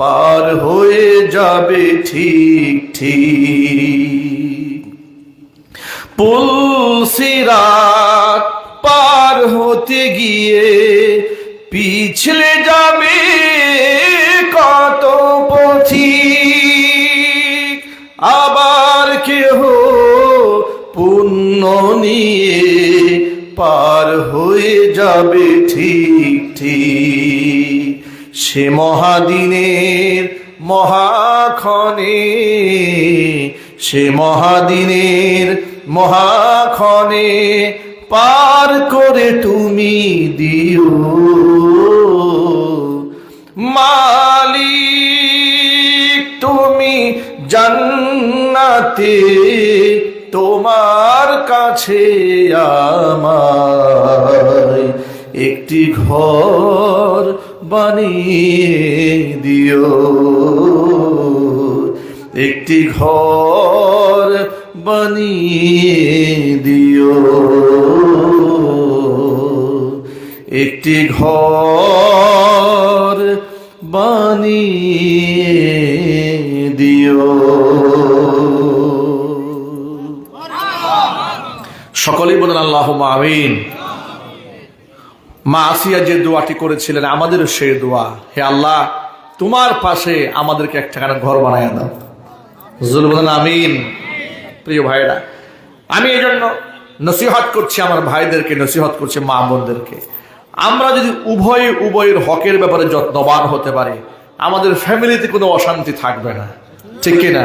পার হয়ে যাবে ঠিক ঠিক। পুল সিরাত পার হতে গিয়ে পিছলে যাবে কত পথিক, আবার কেহ পুণ্য নিয়ে পার হয়ে যাবে ঠিক ঠিক। সে মহাদিনের মহাক্ষণে, সে মহাদিনের মহাক্ষণে পার করে তুমি দিও। মালিক তুমি জান্নাতে তোমার কাছে আমায় একটি ঘর বানিয়ে দিও, একটি ঘর বানিয়ে দিও, একটি ঘর বানিয়ে দিও। সকলেই বলেন আল্লাহুম্মা আমিন। মা আসিয়া যে দোয়াটি করেছিলেন আমাদের সেই দোয়া, হে আল্লাহ তোমার পাশে আমাদেরকে একটাখানা ঘর বানায় দাও। হুজুর বলেন আমিন। প্রিয় ভাইরা, আমি এই জন্য নসিহত করছি আমার ভাইদেরকে, নসিহত করছি মা বোনদেরকে, আমরা যদি উভয়ের হকের ব্যাপারে যত্নবান হতে পারি আমাদের ফ্যামিলিতে কোনো অশান্তি থাকবে না, ঠিক কিনা?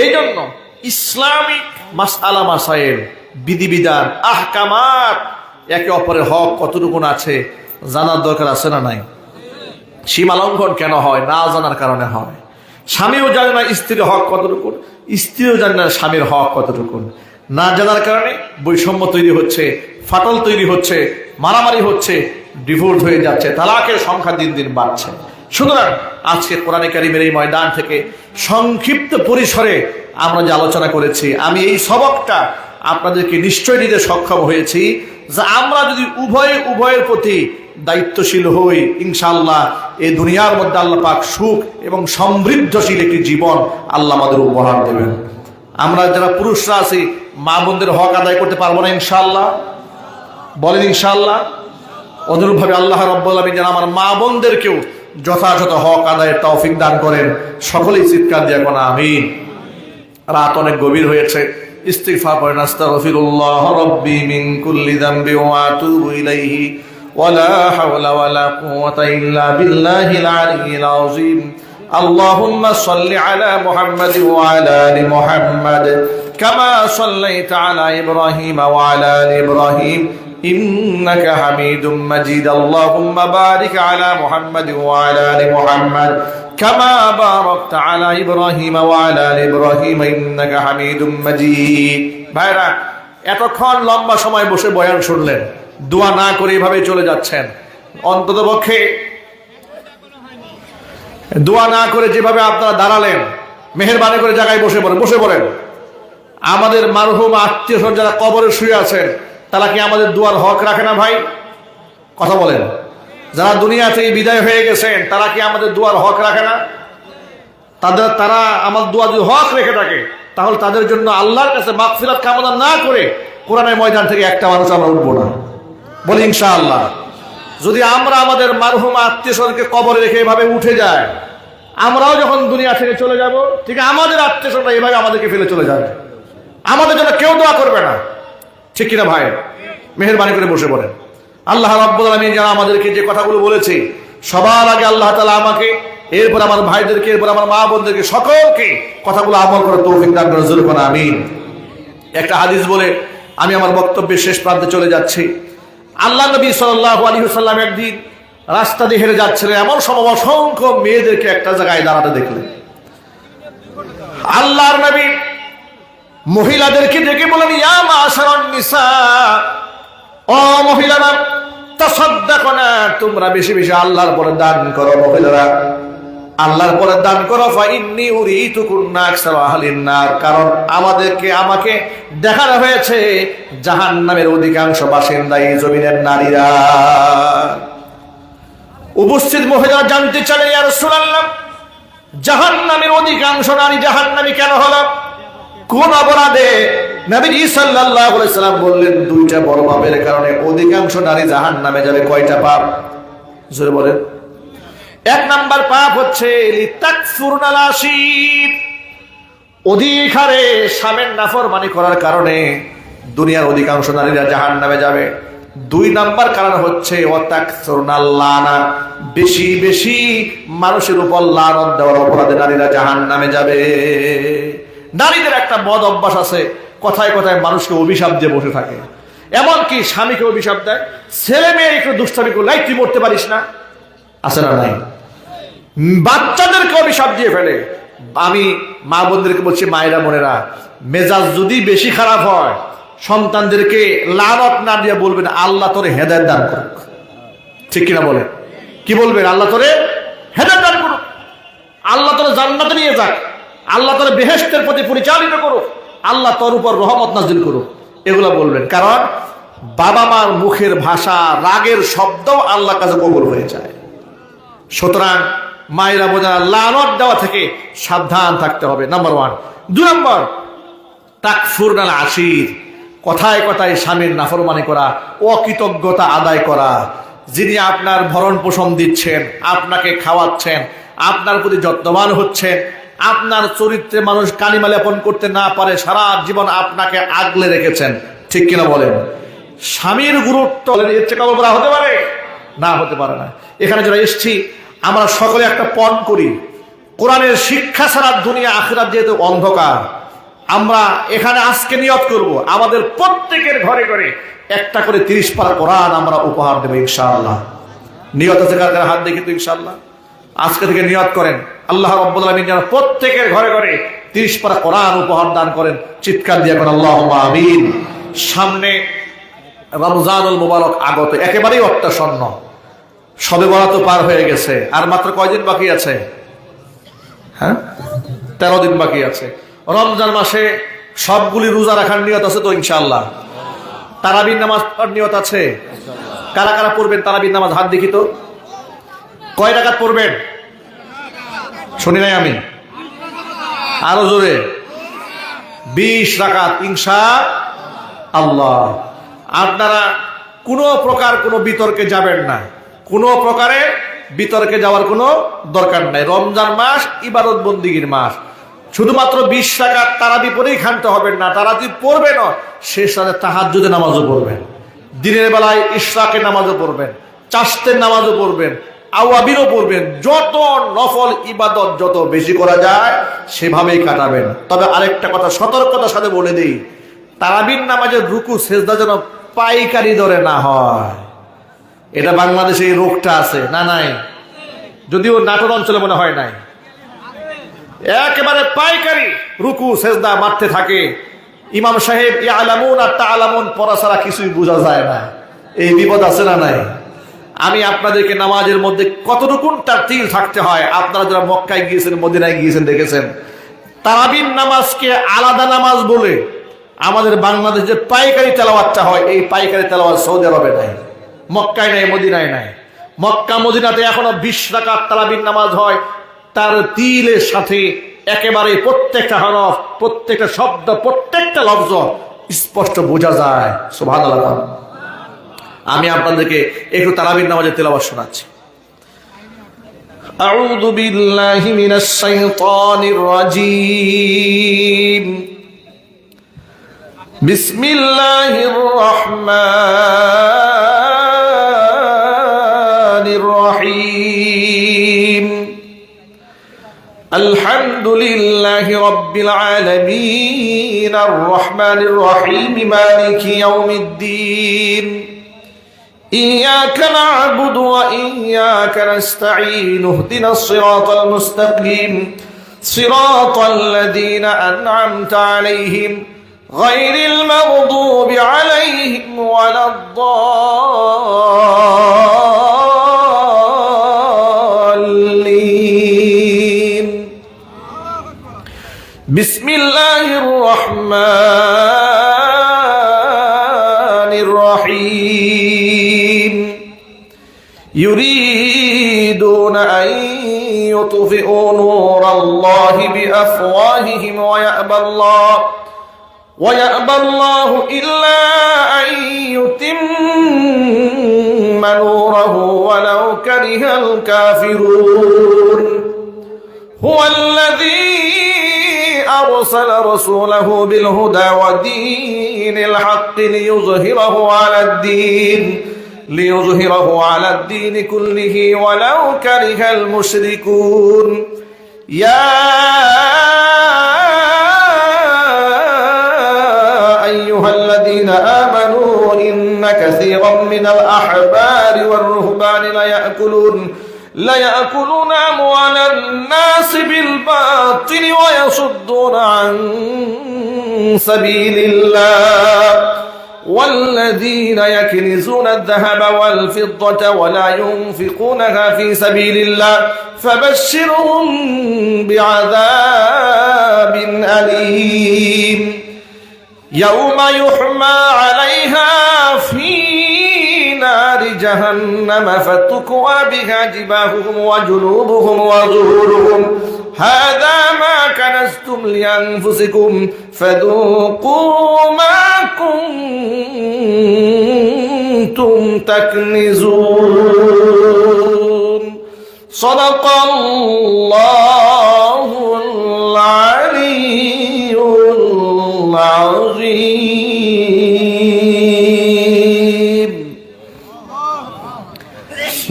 এই জন্য ইসলামিক মাসআলা মাসাইল, বিধিবিধান, আহকামাত, একে অপরের হক কতটুকু আছে জানার দরকার আছে না নাই? সীমা লঙ্ঘন কেন হয়? না জানার কারণে হয়। স্বামীও জানে না স্ত্রীর হক কতটুকু, স্ত্রীও জানে না স্বামীর হক কতটুকু। না জানার কারণে বৈষম্য তৈরি হচ্ছে, ফাটল তৈরি হচ্ছে, মারামারি হচ্ছে, ডিভোর্স হয়ে যাচ্ছে, তালাকের সংখ্যা দিন দিন বাড়ছে। সুতরাং আজকে কোরআনে কারিমের এই ময়দান থেকে সংক্ষিপ্ত পরিসরে আমরা যে আলোচনা করেছি, আমি এই সবকটা আপনাদেরকে নিশ্চয় দিতে সক্ষম হয়েছি যে আমরা যদি উভয়ের প্রতি দায়িত্বশীল হই, ইনশাআল্লাহ এই দুনিয়ার মধ্যে আল্লাহ পাক সুখ এবং সমৃদ্ধশীল একটি জীবন আল্লাহ আমাদের উপহার দেবেন। আমরা যারা পুরুষরা আছি মা বোনদের হক আদায় করতে পারবো না ইনশাআল্লাহ? বলেন ইনশাআল্লাহ। অনুরূপভাবে আল্লাহ রাব্বুল আলামিন যেন আমার মা বোনদেরকেও যথাযথ হক আদায়ের তৌফিক দান করেন। সকলেই চিৎকার দিয়ে কোন আমিন। রাত অনেক গভীর হয়েছে, ইস্তিগফার করেন। আস্তাগফিরুল্লাহ রাব্বি মিন কুল্লি যামবি ওয়া আতুবু ইলাইহি ওয়ালা হাওলা ওয়ালা কুওয়াতা ইল্লা বিল্লাহিল আলিয়্যিল আযীম। আল্লাহুম্মা সাল্লি আলা মুহাম্মাদ ওয়া আলা আলি মুহাম্মাদ কামা সাল্লাইতা আলা ইব্রাহিম ওয়া আলা আলি ইব্রাহিম ইন্নাকা হামিদুম মাজিদ। আল্লাহুম্মা বারিক আলা মুহাম্মাদ ওয়া আলা আলি মুহাম্মাদ কামা বারাকতা আলা ইব্রাহিম ওয়া আলা আলি ইব্রাহিম ইন্নাকা হামিদুম মাজিদ। ভাইরা, এতক্ষণ লম্বা সময় বসে বয়ান শুনলেন, দোয়া না করে এভাবে চলে যাচ্ছেন। অন্ততপক্ষে দোয়া না করে যেভাবে আপনারা দাঁড়ালেন, মেহেরবানি করে জায়গায় বসে পড়েন। আমাদের মারহুম আত্মীয় স্বজন যারা কবরে শুয়ে আছেন, তারা কি আমাদের দোয়ার হক রাখে না ভাই? কথা বলেন। যারা দুনিয়া থেকে বিদায় হয়ে গেছেন, তারা কি আমাদের দোয়ার হক রাখে না? তারা আমার দোয়া যদি হক রেখে থাকে, তাহলে তাদের জন্য আল্লাহর কাছে মাগফিরাত কামনা না করে কোরআনের ময়দান থেকে একটা মানুষ আমরা উঠবো না। বলি ইনশাআল্লাহ। যদি আমরা আমাদের মারহুম আত্মীয় স্বজনকে কবরে রেখে এভাবে উঠে যায়, আমরাও যখন দুনিয়া থেকে চলে যাব, ঠিক আমাদের আত্মীয় স্বজনরা এভাবে আমাদেরকে ফেলে চলে যাবে, আমাদের জন্য কেউ দোয়া করবে না। ঠিক কিনা ভাই? মেহেরবানি করে বসে পড়েন। আল্লাহ রাব্বুল আলামিন যারা আমাদেরকে যে কথাগুলো বলেছে, সবার আগে আল্লাহ তাআলা আমাকে, এরপর আমার ভাইদেরকে, এরপর আমার মা বোনদেরকে, সকলকে কথাগুলো আমল করার তৌফিক দান করেন। জোরে বলেন আমিন। একটা হাদিস বলে আমি আমার বক্তব্যের শেষ প্রান্তে চলে যাচ্ছি। আল্লাহ নবী সাল্লাল্লাহু আলাইহি ওয়াসাল্লাম একদিন রাস্তা দিয়ে হেঁটে যাচ্ছিলেন, এমন সময় অসংখ্য মেয়েদেরকে একটা জায়গায় দাঁড়াতে দেখলেন। আল্লাহর নবী মহিলাদেরকে ডেকে বলেন, ইয়া মাশারান নিসা, ও মহিলারা, তাসাদদাকনা, তোমরা বেশি বেশি আল্লাহর পরে দান করো। মহিলারা আল্লাহর পরে দান করো। ফাইন্নী উরিতুকুন্না আকসারা আহলিন নার, কারণ আমাকে দেখানো হয়েছে জাহান্নামের অধিকাংশ বাসিন্দা এই জমিনের নারীরা। উপস্থিত মহিলারা জানতে চাইলেন, ইয়া রাসূলুল্লাহ, জাহান্নামের অধিকাংশ নারী জাহান্নামী কেন হলো? কোন অপরাধে? নবীজি সাল্লাল্লাহু আলাইহি সাল্লাম বললেন, দুইটা বড় পাপের কারণে অধিকাংশ নারী জাহান্নামে যাবে। কয়টা পাপ? জোরে বলেন। এক নাম্বার পাপ হচ্ছে লিতাকফুরনাল আশীর, অধিক হারে স্বামীর নাফরমানি করার কারণে দুনিয়ার অধিকাংশ নারীরা জাহান্নামে যাবে। দুই নাম্বার কারণ হচ্ছে ওয়াতাকসুরনাল লানা, বেশি বেশি মানুষের উপর লানত দেওয়ার অপরাধে নারীরা জাহান্নামে যাবে। নারীদের একটা বদ অভ্যাস আছে, কথায় কথায় মানুষকে অভিশাপ দিয়ে বসে থাকে। এমনকি স্বামীকে অভিশাপ দেয়, ছেলে মেয়ে একটু দুষ্টামি করলে তুই মরতে পারিস না, আছে না নাই? বাচ্চাদেরকে অভিশাপ দিয়ে ফেলে। আমি মা বোনদেরকে বলছি, মায়েরা বোনেরা, মেজাজ যদি বেশি খারাপ হয়, সন্তানদেরকে লানত না দিয়ে বলবেন, আল্লাহ তোরে হেদায়েত দান করুক। ঠিক কিনা বলেন? কি বলবেন? আল্লাহ তোরে হেদায়েত দান করুক, আল্লাহ তোরে জান্নাতে নিয়ে যাক, আল্লাহ তোরে বেহেশতের প্রতি পরিচালিত করুক, আল্লাহ তোর উপর রহমত নাজিল করুক, এগুলো বলবেন। কারণ বাবা মার মুখের ভাষা, রাগের শব্দও আল্লাহর কাছে কবুল হয়ে যায়। সুতরাং মায়েরা বোঝা, লানত দেওয়া থেকে সাবধান থাকতে হবে, নাম্বার ওয়ান। দুই নম্বর, তাকফুরনাল আশীর, কথায় কথায় স্বামীর নাফরমানি করা, অকৃতজ্ঞতা আদায় করা। যিনি আপনার ভরণ পোষণ দিচ্ছেন, আপনাকে খাওয়াচ্ছেন, আপনার প্রতি যত্নবান হচ্ছেন, আপনার চরিত্রে মানুষ কালিমা লেপন করতে না পারে, সারা জীবন আপনাকে আগলে রেখেছেন। ঠিক কিনা বলেন? স্বামীর গুরুত্ব এর চেয়ে কম হতে পারে না? হতে পারে না। এখানে যারা এসছি, আমরা সকলে একটা পণ করি, কোরআনের শিক্ষা ছাড়া দুনিয়া আখিরাত যেহেতু অন্ধকার, আমরা এখানে আজকে নিয়ত করব, আমাদের প্রত্যেকের ঘরে ঘরে একটা করে 30 পারা কোরআন আমরা উপহার দেবো ইনশাআল্লাহ। নিয়ত আছে কার কার? হাত দেখি তো ইনশাআল্লাহ। আজকে থেকে নিয়ত করেন, আল্লাহ রাব্বুল আলামিন যেন প্রত্যেকের ঘরে ঘরে 30 পারা কোরআন উপহার দান করেন। চিৎকার দিয়ে করেন আল্লাহুম্মা আমিন। সামনে রমজানুল মুবারক আগত, একেবারেই অত্যাসন্ন। সবে বরাত পার হয়ে গেছে, আর মাত্র কয়দিন বাকি আছে? 13 দিন বাকি আছে। রমজান মাসে সবগুলি রোজা রাখার নিয়ত আছে তো ইনশাআল্লাহ? তারাবির নামাজ পড়ার নিয়ত আছে? কারা কারা পড়বেন তারাবির নামাজ? হাত দেখি তো। কয় রাকাত পড়বেন? শুনি নাই আমি, আরো জোরে। 20 রাকাত ইনশাআল্লাহ। আপনারা কোনো প্রকার কোনো বিতর্কে যাবেন না, কোনো প্রকারে বিতর্কে যাওয়ার কোনো দরকার নাই। রমজান মাস ইবাদত বন্দিগির মাস, শুধুমাত্র 20 রাকাত তারাবি পড়েই ক্ষান্ত হবেন না। তারাবি পড়বেন, শেষ রাতে তাহাজ্জুদের নামাজও পড়বেন, দিনের বেলায় ইশরাকের নামাজও পড়বেন, চাশতের নামাজও পড়বেন, আওয়াবিরও পড়বেন। যত নফল ইবাদত যত বেশি করা যায় সেভাবেই কাটাবেন। তবে আরেকটা কথা সতর্কতার সাথে বলে দিই, তারাবির নামাজের রুকু সেজদা যেন পাইকারি দরে না হয়। এটা বাংলাদেশে এই রোগটা আছে না? নাই, যদিও নাটোর অঞ্চলে মনে হয় নাই। একেবারে পাইকারি রুকু সেজদা মারতে থাকে। ইমাম সাহেব ইয়ালামুন আর তাআলামুন পড়া ছাড়া কিছুই বোঝা যায় না। এই বিপদ আছে না নাই? আমি আপনাদেরকে নামাজের মধ্যে কতটুকু তারতিল থাকতে হয়, আপনারা যারা মক্কায় গিয়েছেন, মদিনায় গিয়েছেন দেখেছেন। তারাবির নামাজকে আলাদা নামাজ বলে আমাদের বাংলাদেশে পাইকারি তেলাওয়াতটা হয়, এই পাইকারি তেলাওয়াত সৌদি আরবে নাই, মক্কায় নাই, মদিনায় নাই। মক্কা মদিনাতে এখনো 20 রাকাত তারাবির নামাজ হয়। তার তিলের সাথে একেবারে প্রত্যেকটা হরফ, প্রত্যেকটা শব্দ, প্রত্যেকটা লফজ স্পষ্ট বোঝা যায়। সুবহানাল্লাহ। আমি আপনাদেরকে একটু তারাবির নামাজের তেলাওয়াত শোনাচ্ছি। আউযু বিল্লাহি মিনাশ শাইতানির রাজীম। বিসমিল্লাহির রহমানির রহিম। আলহামদুলিল্লাহি রাব্বিল আলামিন আর রহমানির রহিম মালিকি ইয়াউমিদ্দিন। إياك نعبد وإياك نستعين اهدنا الصراط المستقيم صراط الذين أنعمت عليهم غير المغضوب عليهم ولا الضالين. بسم الله الرحمن الرحيم. يريدون أن يطفئوا نور الله بأفواههم ويأبى الله إلا أن يتم نوره ولو كره الكافرون. هو الذي أرسل رسوله بالهدى ودين الحق ليظهره على الدين كله ولو كره المشركون. يا أيها الذين آمنوا إن كثيرا من الأحبار والرهبان ليأكلون أموال الناس بالباطل ويصدون عن سبيل الله والذين يكنزون الذهب والفضة ولا ينفقونها في سبيل الله فبشرهم بعذاب أليم. يوم يحمى عليها في نار جهنم فتكوى بها جباههم وجنوبهم وظهورهم هذا ما كنزتم لأنفسكم فذوقوا ما كنتم تكنزون. صدق الله العلي العظيم.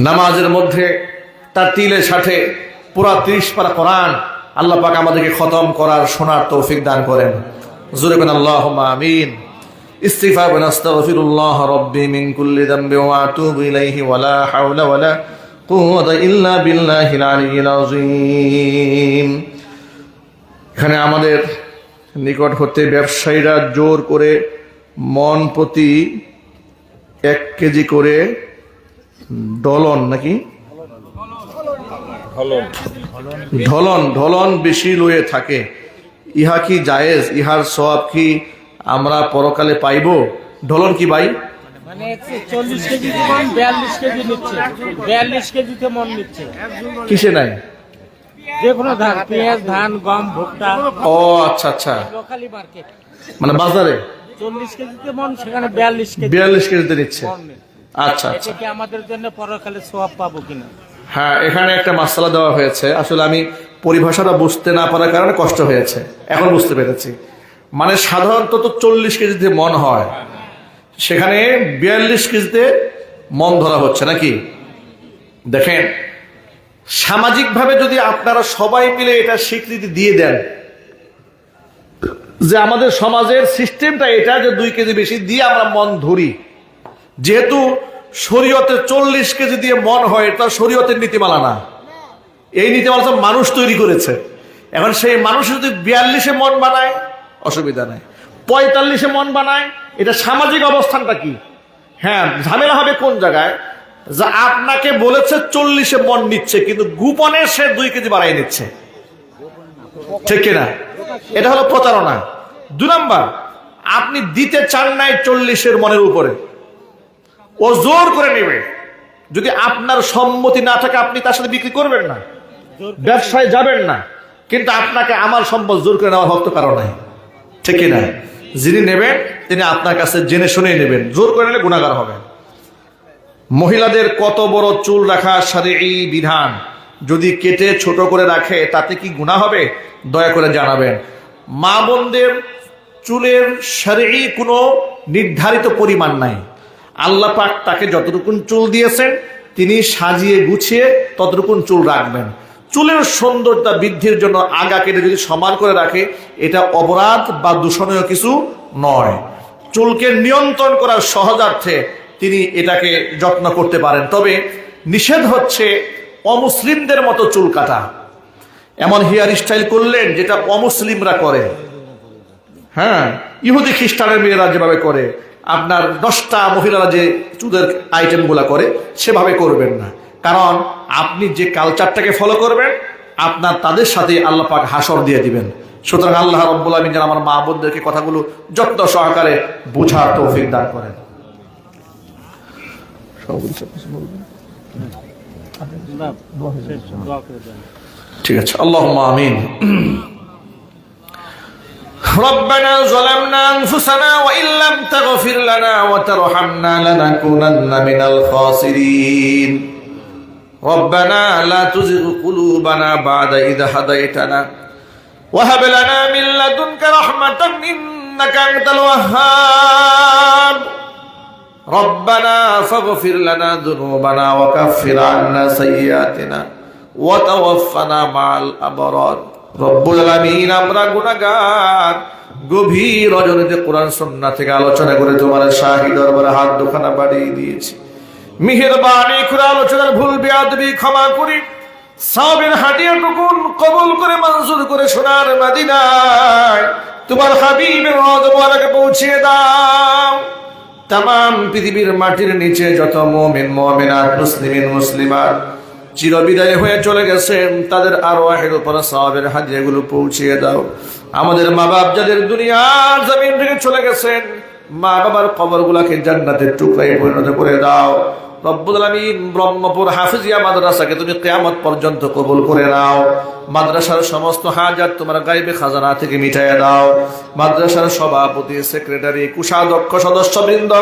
নামাজের মধ্যে তার তিলের সাথে পুরা 30 পারা কোরআন আল্লাহ পাক আমাদেরকে খতম করার শোনার তৌফিক দান করেন। জোরে বলেন আল্লাহুম্মা আমিন। ইস্তিগফার ওয়া আস্তাগফিরুল্লাহ রাব্বি মিন কুল্লি যামবি ওয়া আতুবু ইলাইহি ওয়া লা হাওলা ওয়া লা কুওয়াতা ইল্লা বিল্লাহিল আলিয়্যিল আযীম। এখানে আমাদের নিকট হতে ব্যবসায়ীরা জোর করে মন প্রতি 1 কেজি করে ডলন নাকি ঢলন বেশি লয়ে থাকে। ইহা কি জায়েজ? ইহার সওয়াব কি আমরা পরকালে পাইব? ঢোলন কি ভাই? মানে 40 কেজি মন 42 কেজি নিচ্ছে, 42 কেজিতে মন নিচ্ছে। কিসে নাই? যে কোনো ধান, পেঁয়াজ, ধান, গম, ভুট্টা। ও আচ্ছা আচ্ছা, লোকালি মার্কেট মানে বাজারে 40 কেজিতে মন, সেখানে 42 কেজি 42 কেজিতে নিচ্ছে। মন নিচ্ছে। আচ্ছা আচ্ছা, এটা কি আমাদের জন্য পরকালে সওয়াব পাবো কিনা? হ্যাঁ, এখানে একটা মাসআলা দেওয়া হয়েছে। আসলে আমি পরিভাষাটা বুঝতে না পারার কারণে কষ্ট হয়েছে, এখন বুঝতে পেরেছি। মানে সাধারণত তো 40 কেজিতে মন হয়, সেখানে 42 কেজিতে মন ধরা হচ্ছে নাকি? দেখেন, সামাজিকভাবে যদি আপনারা সবাই মিলে এটা স্বীকৃতি দিয়ে দেন যে আমাদের সমাজের সিস্টেমটা এটা, যে 2 কেজি বেশি দিয়ে আমরা মন ধরি, যেহেতু শরীয়তে 40 কেজি দিয়ে মন হয়, এটা শরীয়তের নীতিমালা না, এই নীতিমালা তো মানুষ তৈরি করেছে। এখন সেই মানুষ যদি 42-এ মন বানায় অসুবিধা নাই, 45-এ মন বানায়, এটা সামাজিক অবস্থানটা কি? হ্যাঁ, ঝামেলা হবে কোন জায়গায়, যা আপনাকে বলেছে 40-এ মন নিচ্ছে, কিন্তু গোপনে সে 2 কেজি বাড়াই নিচ্ছে, ঠিক কিনা? এটা হলো প্রতারণা। 2 নাম্বার, আপনি দিতে চান নাই 40-এর মনের উপরে, ও জোর করে নেবে, যদি আপনার সম্মতি না থাকে আপনি তার সাথে বিক্রি করবেন না, ব্যবসায় যাবেন না, কিন্তু আপনাকে আমার সম্পদ জোর করে নেওয়ার হক তো কারণ নাই, ঠিক কিনা? যিনি নেবেন তিনি আপনার কাছে জেনে শুনেই নেবেন, জোর করে নিলে গুনাহগার হবেন। মহিলাদের কত বড় চুল রাখা শরঈ বিধান, যদি কেটে ছোট করে রাখে তাতে কি গুনাহ হবে? দয়া করে জানাবেন। মা বোনদের চুলের শরঈ কোনো নির্ধারিত পরিমাণ নাই, আল্লাহ পাক তাকে যতটুকুন চুল দিয়েছেন তিনি সাজিয়ে গুছিয়ে ততটুকুন চুল রাখবেন। চুলের সৌন্দর্যতা বৃদ্ধির জন্য আগা কেটে যদি সমান করে রাখে, এটা অপরাধ বা দূষণীয় কিছু নয়। চুলকে নিয়ন্ত্রণ করার সহজার্থে তিনি এটাকে যত্ন করতে পারেন, তবে নিষেধ হচ্ছে অমুসলিমদের মতো চুল কাটা, এমন হেয়ার স্টাইল করলেন যেটা অমুসলিমরা করে। হ্যাঁ, ইহুদি খ্রিস্টানের মেয়েরা যেভাবে করে, আপনার 10টা মহিলারা যে চুলের আইটেমগুলা করে সেভাবে করবেন না, কারণ আপনি যে কালচারটাকে ফলো করবেন আপনার তাদের সাথে আল্লাহ পাক হাসর দিয়ে দিবেন। সুতরাং আল্লাহ রাব্বুল আমিন যেন আমার মা বোনদেরকে কথাগুলো যত্ন সহকারে বোঝার তৌফিক দান করেন। ঠিক আছে, আল্লাহুম্মা আমিন। ربنا ظلمنا أنفسنا وإن لم تغفر لنا وترحمنا لنكونن من الخاسرين ربنا لا تزغ قلوبنا بعد إذ هديتنا وهب لنا من لدنك رحمة إنك أنت الوهاب ربنا فاغفر لنا ذنوبنا وكفر عنا سيئاتنا وتوفنا مع الأبرار রব্বুল আলামিন, আমরা গুনাহগার, গভীর রজনীতে কোরআন সুন্নাহ থেকে আলোচনা করে তোমার শাহী দরবারে হাত দুখানা বাড়িয়ে দিয়েছি। মেহেরবানি করে আলোচনার ভুল বেয়াদবি ক্ষমা করি, সওয়াবের হাদিয়াটুকুন কবুল করে মঞ্জুর করে সোনার মদিনায় তোমার হাবিবের রওজা মোবারকে পৌঁছে দাও। তামাম পৃথিবীর মাটির নিচে যত মুমিন মুমিনাত, মুসলিমিন মুসলিমাত চিরবিদায় হয়ে চলে গেছেন, তাদের আরওয়াহের উপর সওয়াবের হাদিয়াগুলো পৌঁছিয়ে দাও। আমাদের মা বাপ যাদের দুনিয়ার জমিন থেকে চলে গেছেন, মা বাবার কবরগুলোকে জান্নাতের টুকরায় পরিণত করে দাও। রব্বুল আলামিন, ব্রহ্মপুর হাফিজিয়া মাদ্রাসাকে তুমি কিয়ামত পর্যন্ত কবুল করে নাও। মাদ্রাসার সমস্ত হাজাত তোমার গায়বে খাজানা থেকে মিটাইয়া দাও। মাদ্রাসার সভাপতি, সেক্রেটারি, কোষাধ্যক্ষ, সদস্যবৃন্দ,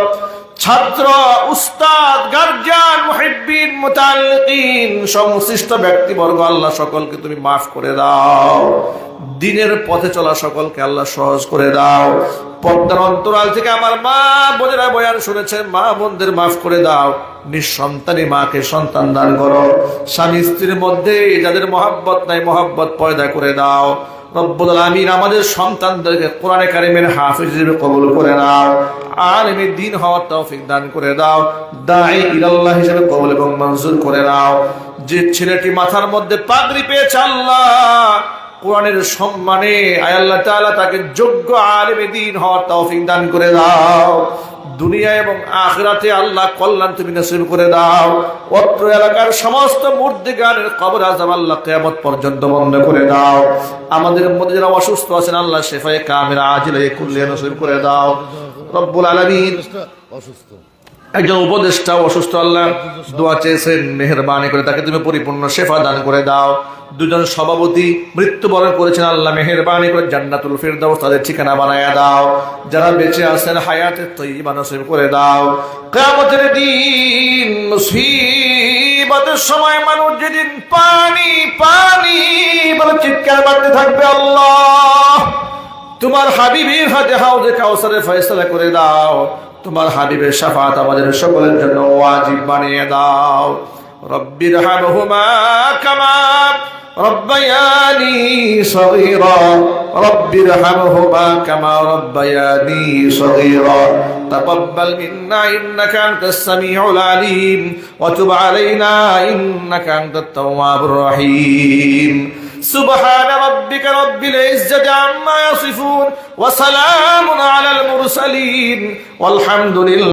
ছাত্র, উস্তাদ, গার্জিয়ান, মুহিব্বিন, মুতাআল্লিকিন, সংশ্লিষ্ট ব্যক্তিবর্গ, আল্লাহ সকলকে তুমি মাফ করে দাও। দিনের পথে চলা সকলকে আল্লাহ সহজ করে দাও। পর্দার অন্তরাল থেকে আমার মা বোনেরা বয়ান শুনেছেন, মা বোনদের মাফ করে দাও। নিঃসন্তানী মাকে সন্তান দান করো। স্বামী স্ত্রীর মধ্যে যাদের মহাব্বত নাই, মহাব্বত পয়দা করে দাও। রব্বুল আলামিন, আমাদের সন্তানদেরকে কোরআনে কারিমের হাফেজ হিসেবে কবুল করে নাও। আলেমে দ্বীন হওয়ার তৌফিক দান করে দাও। দাঈ ইলাল্লাহ হিসেবে কবুল এবং মঞ্জুর করে নাও। যে ছেলেটি মাথার মধ্যে পাগড়ি পেয়েছে, আল্লাহ কোরআনের সম্মানে আয় আল্লাহ তাআলা তাকে যোগ্য আলেমে দ্বীন হওয়ার তৌফিক দান করে দাও। দুনিয়া এবং আখিরাতে আল্লাহ কল্যাণ তুমি নসিব করে দাও। অত্র এলাকার সমস্ত মুর্দিগানের কবর আযাব আল্লাহ কিয়ামত পর্যন্ত বন্ধ করে দাও। আমাদের মধ্যে যারা অসুস্থ আছেন, আল্লাহ শিফায়ে কামিলা আজিলা কুল্লিয়া নসিব করে দাও। রব্বুল আলামিন অসুস্থ একজন উপদেষ্টা অসুস্থ, আল্লাহ দোয়া চেয়েছেন মেহেরবানি করে তাকে তুমি পরিপূর্ণ শেফা দান করে দাও। দুজন সভাপতি মৃত্যুবরণ করেছেন, আল্লাহ মেহেরবানি করে জান্নাতুল ফিরদাউস তাদের ঠিকানা বানায়া দাও। যারা বেঁচে আছেন হায়াতে তয়্যিবা নসিব করে দাও। কিয়ামতের দিন মুসিবতের সময় মানুষ যেদিন পানি পানি বলে চিৎকার করতে থাকবে, আল্লাহ তোমার হাবিবের হাতে হাউজে কাউসারের ফয়সালা করে দাও। তোমার হাবিবের শাফাত আমাদের সকলের জন্য ওয়াজিব বানিয়ে দাও। রব্বির হামহুমা কামা রব্বায়ানি সগীরা, রব্বির হামহুমা কামা রব্বায়ানি সগীরা। তাকাব্বাল মিন্না ইন্নাকা আনতাস সামিউল আলিম ওয়া তুব আলাইনা ইন্নাকা আনতাত তাওয়াবুর রহিম। سبحان ربك رب العزة عما يصفون وسلام على المرسلين والحمد لله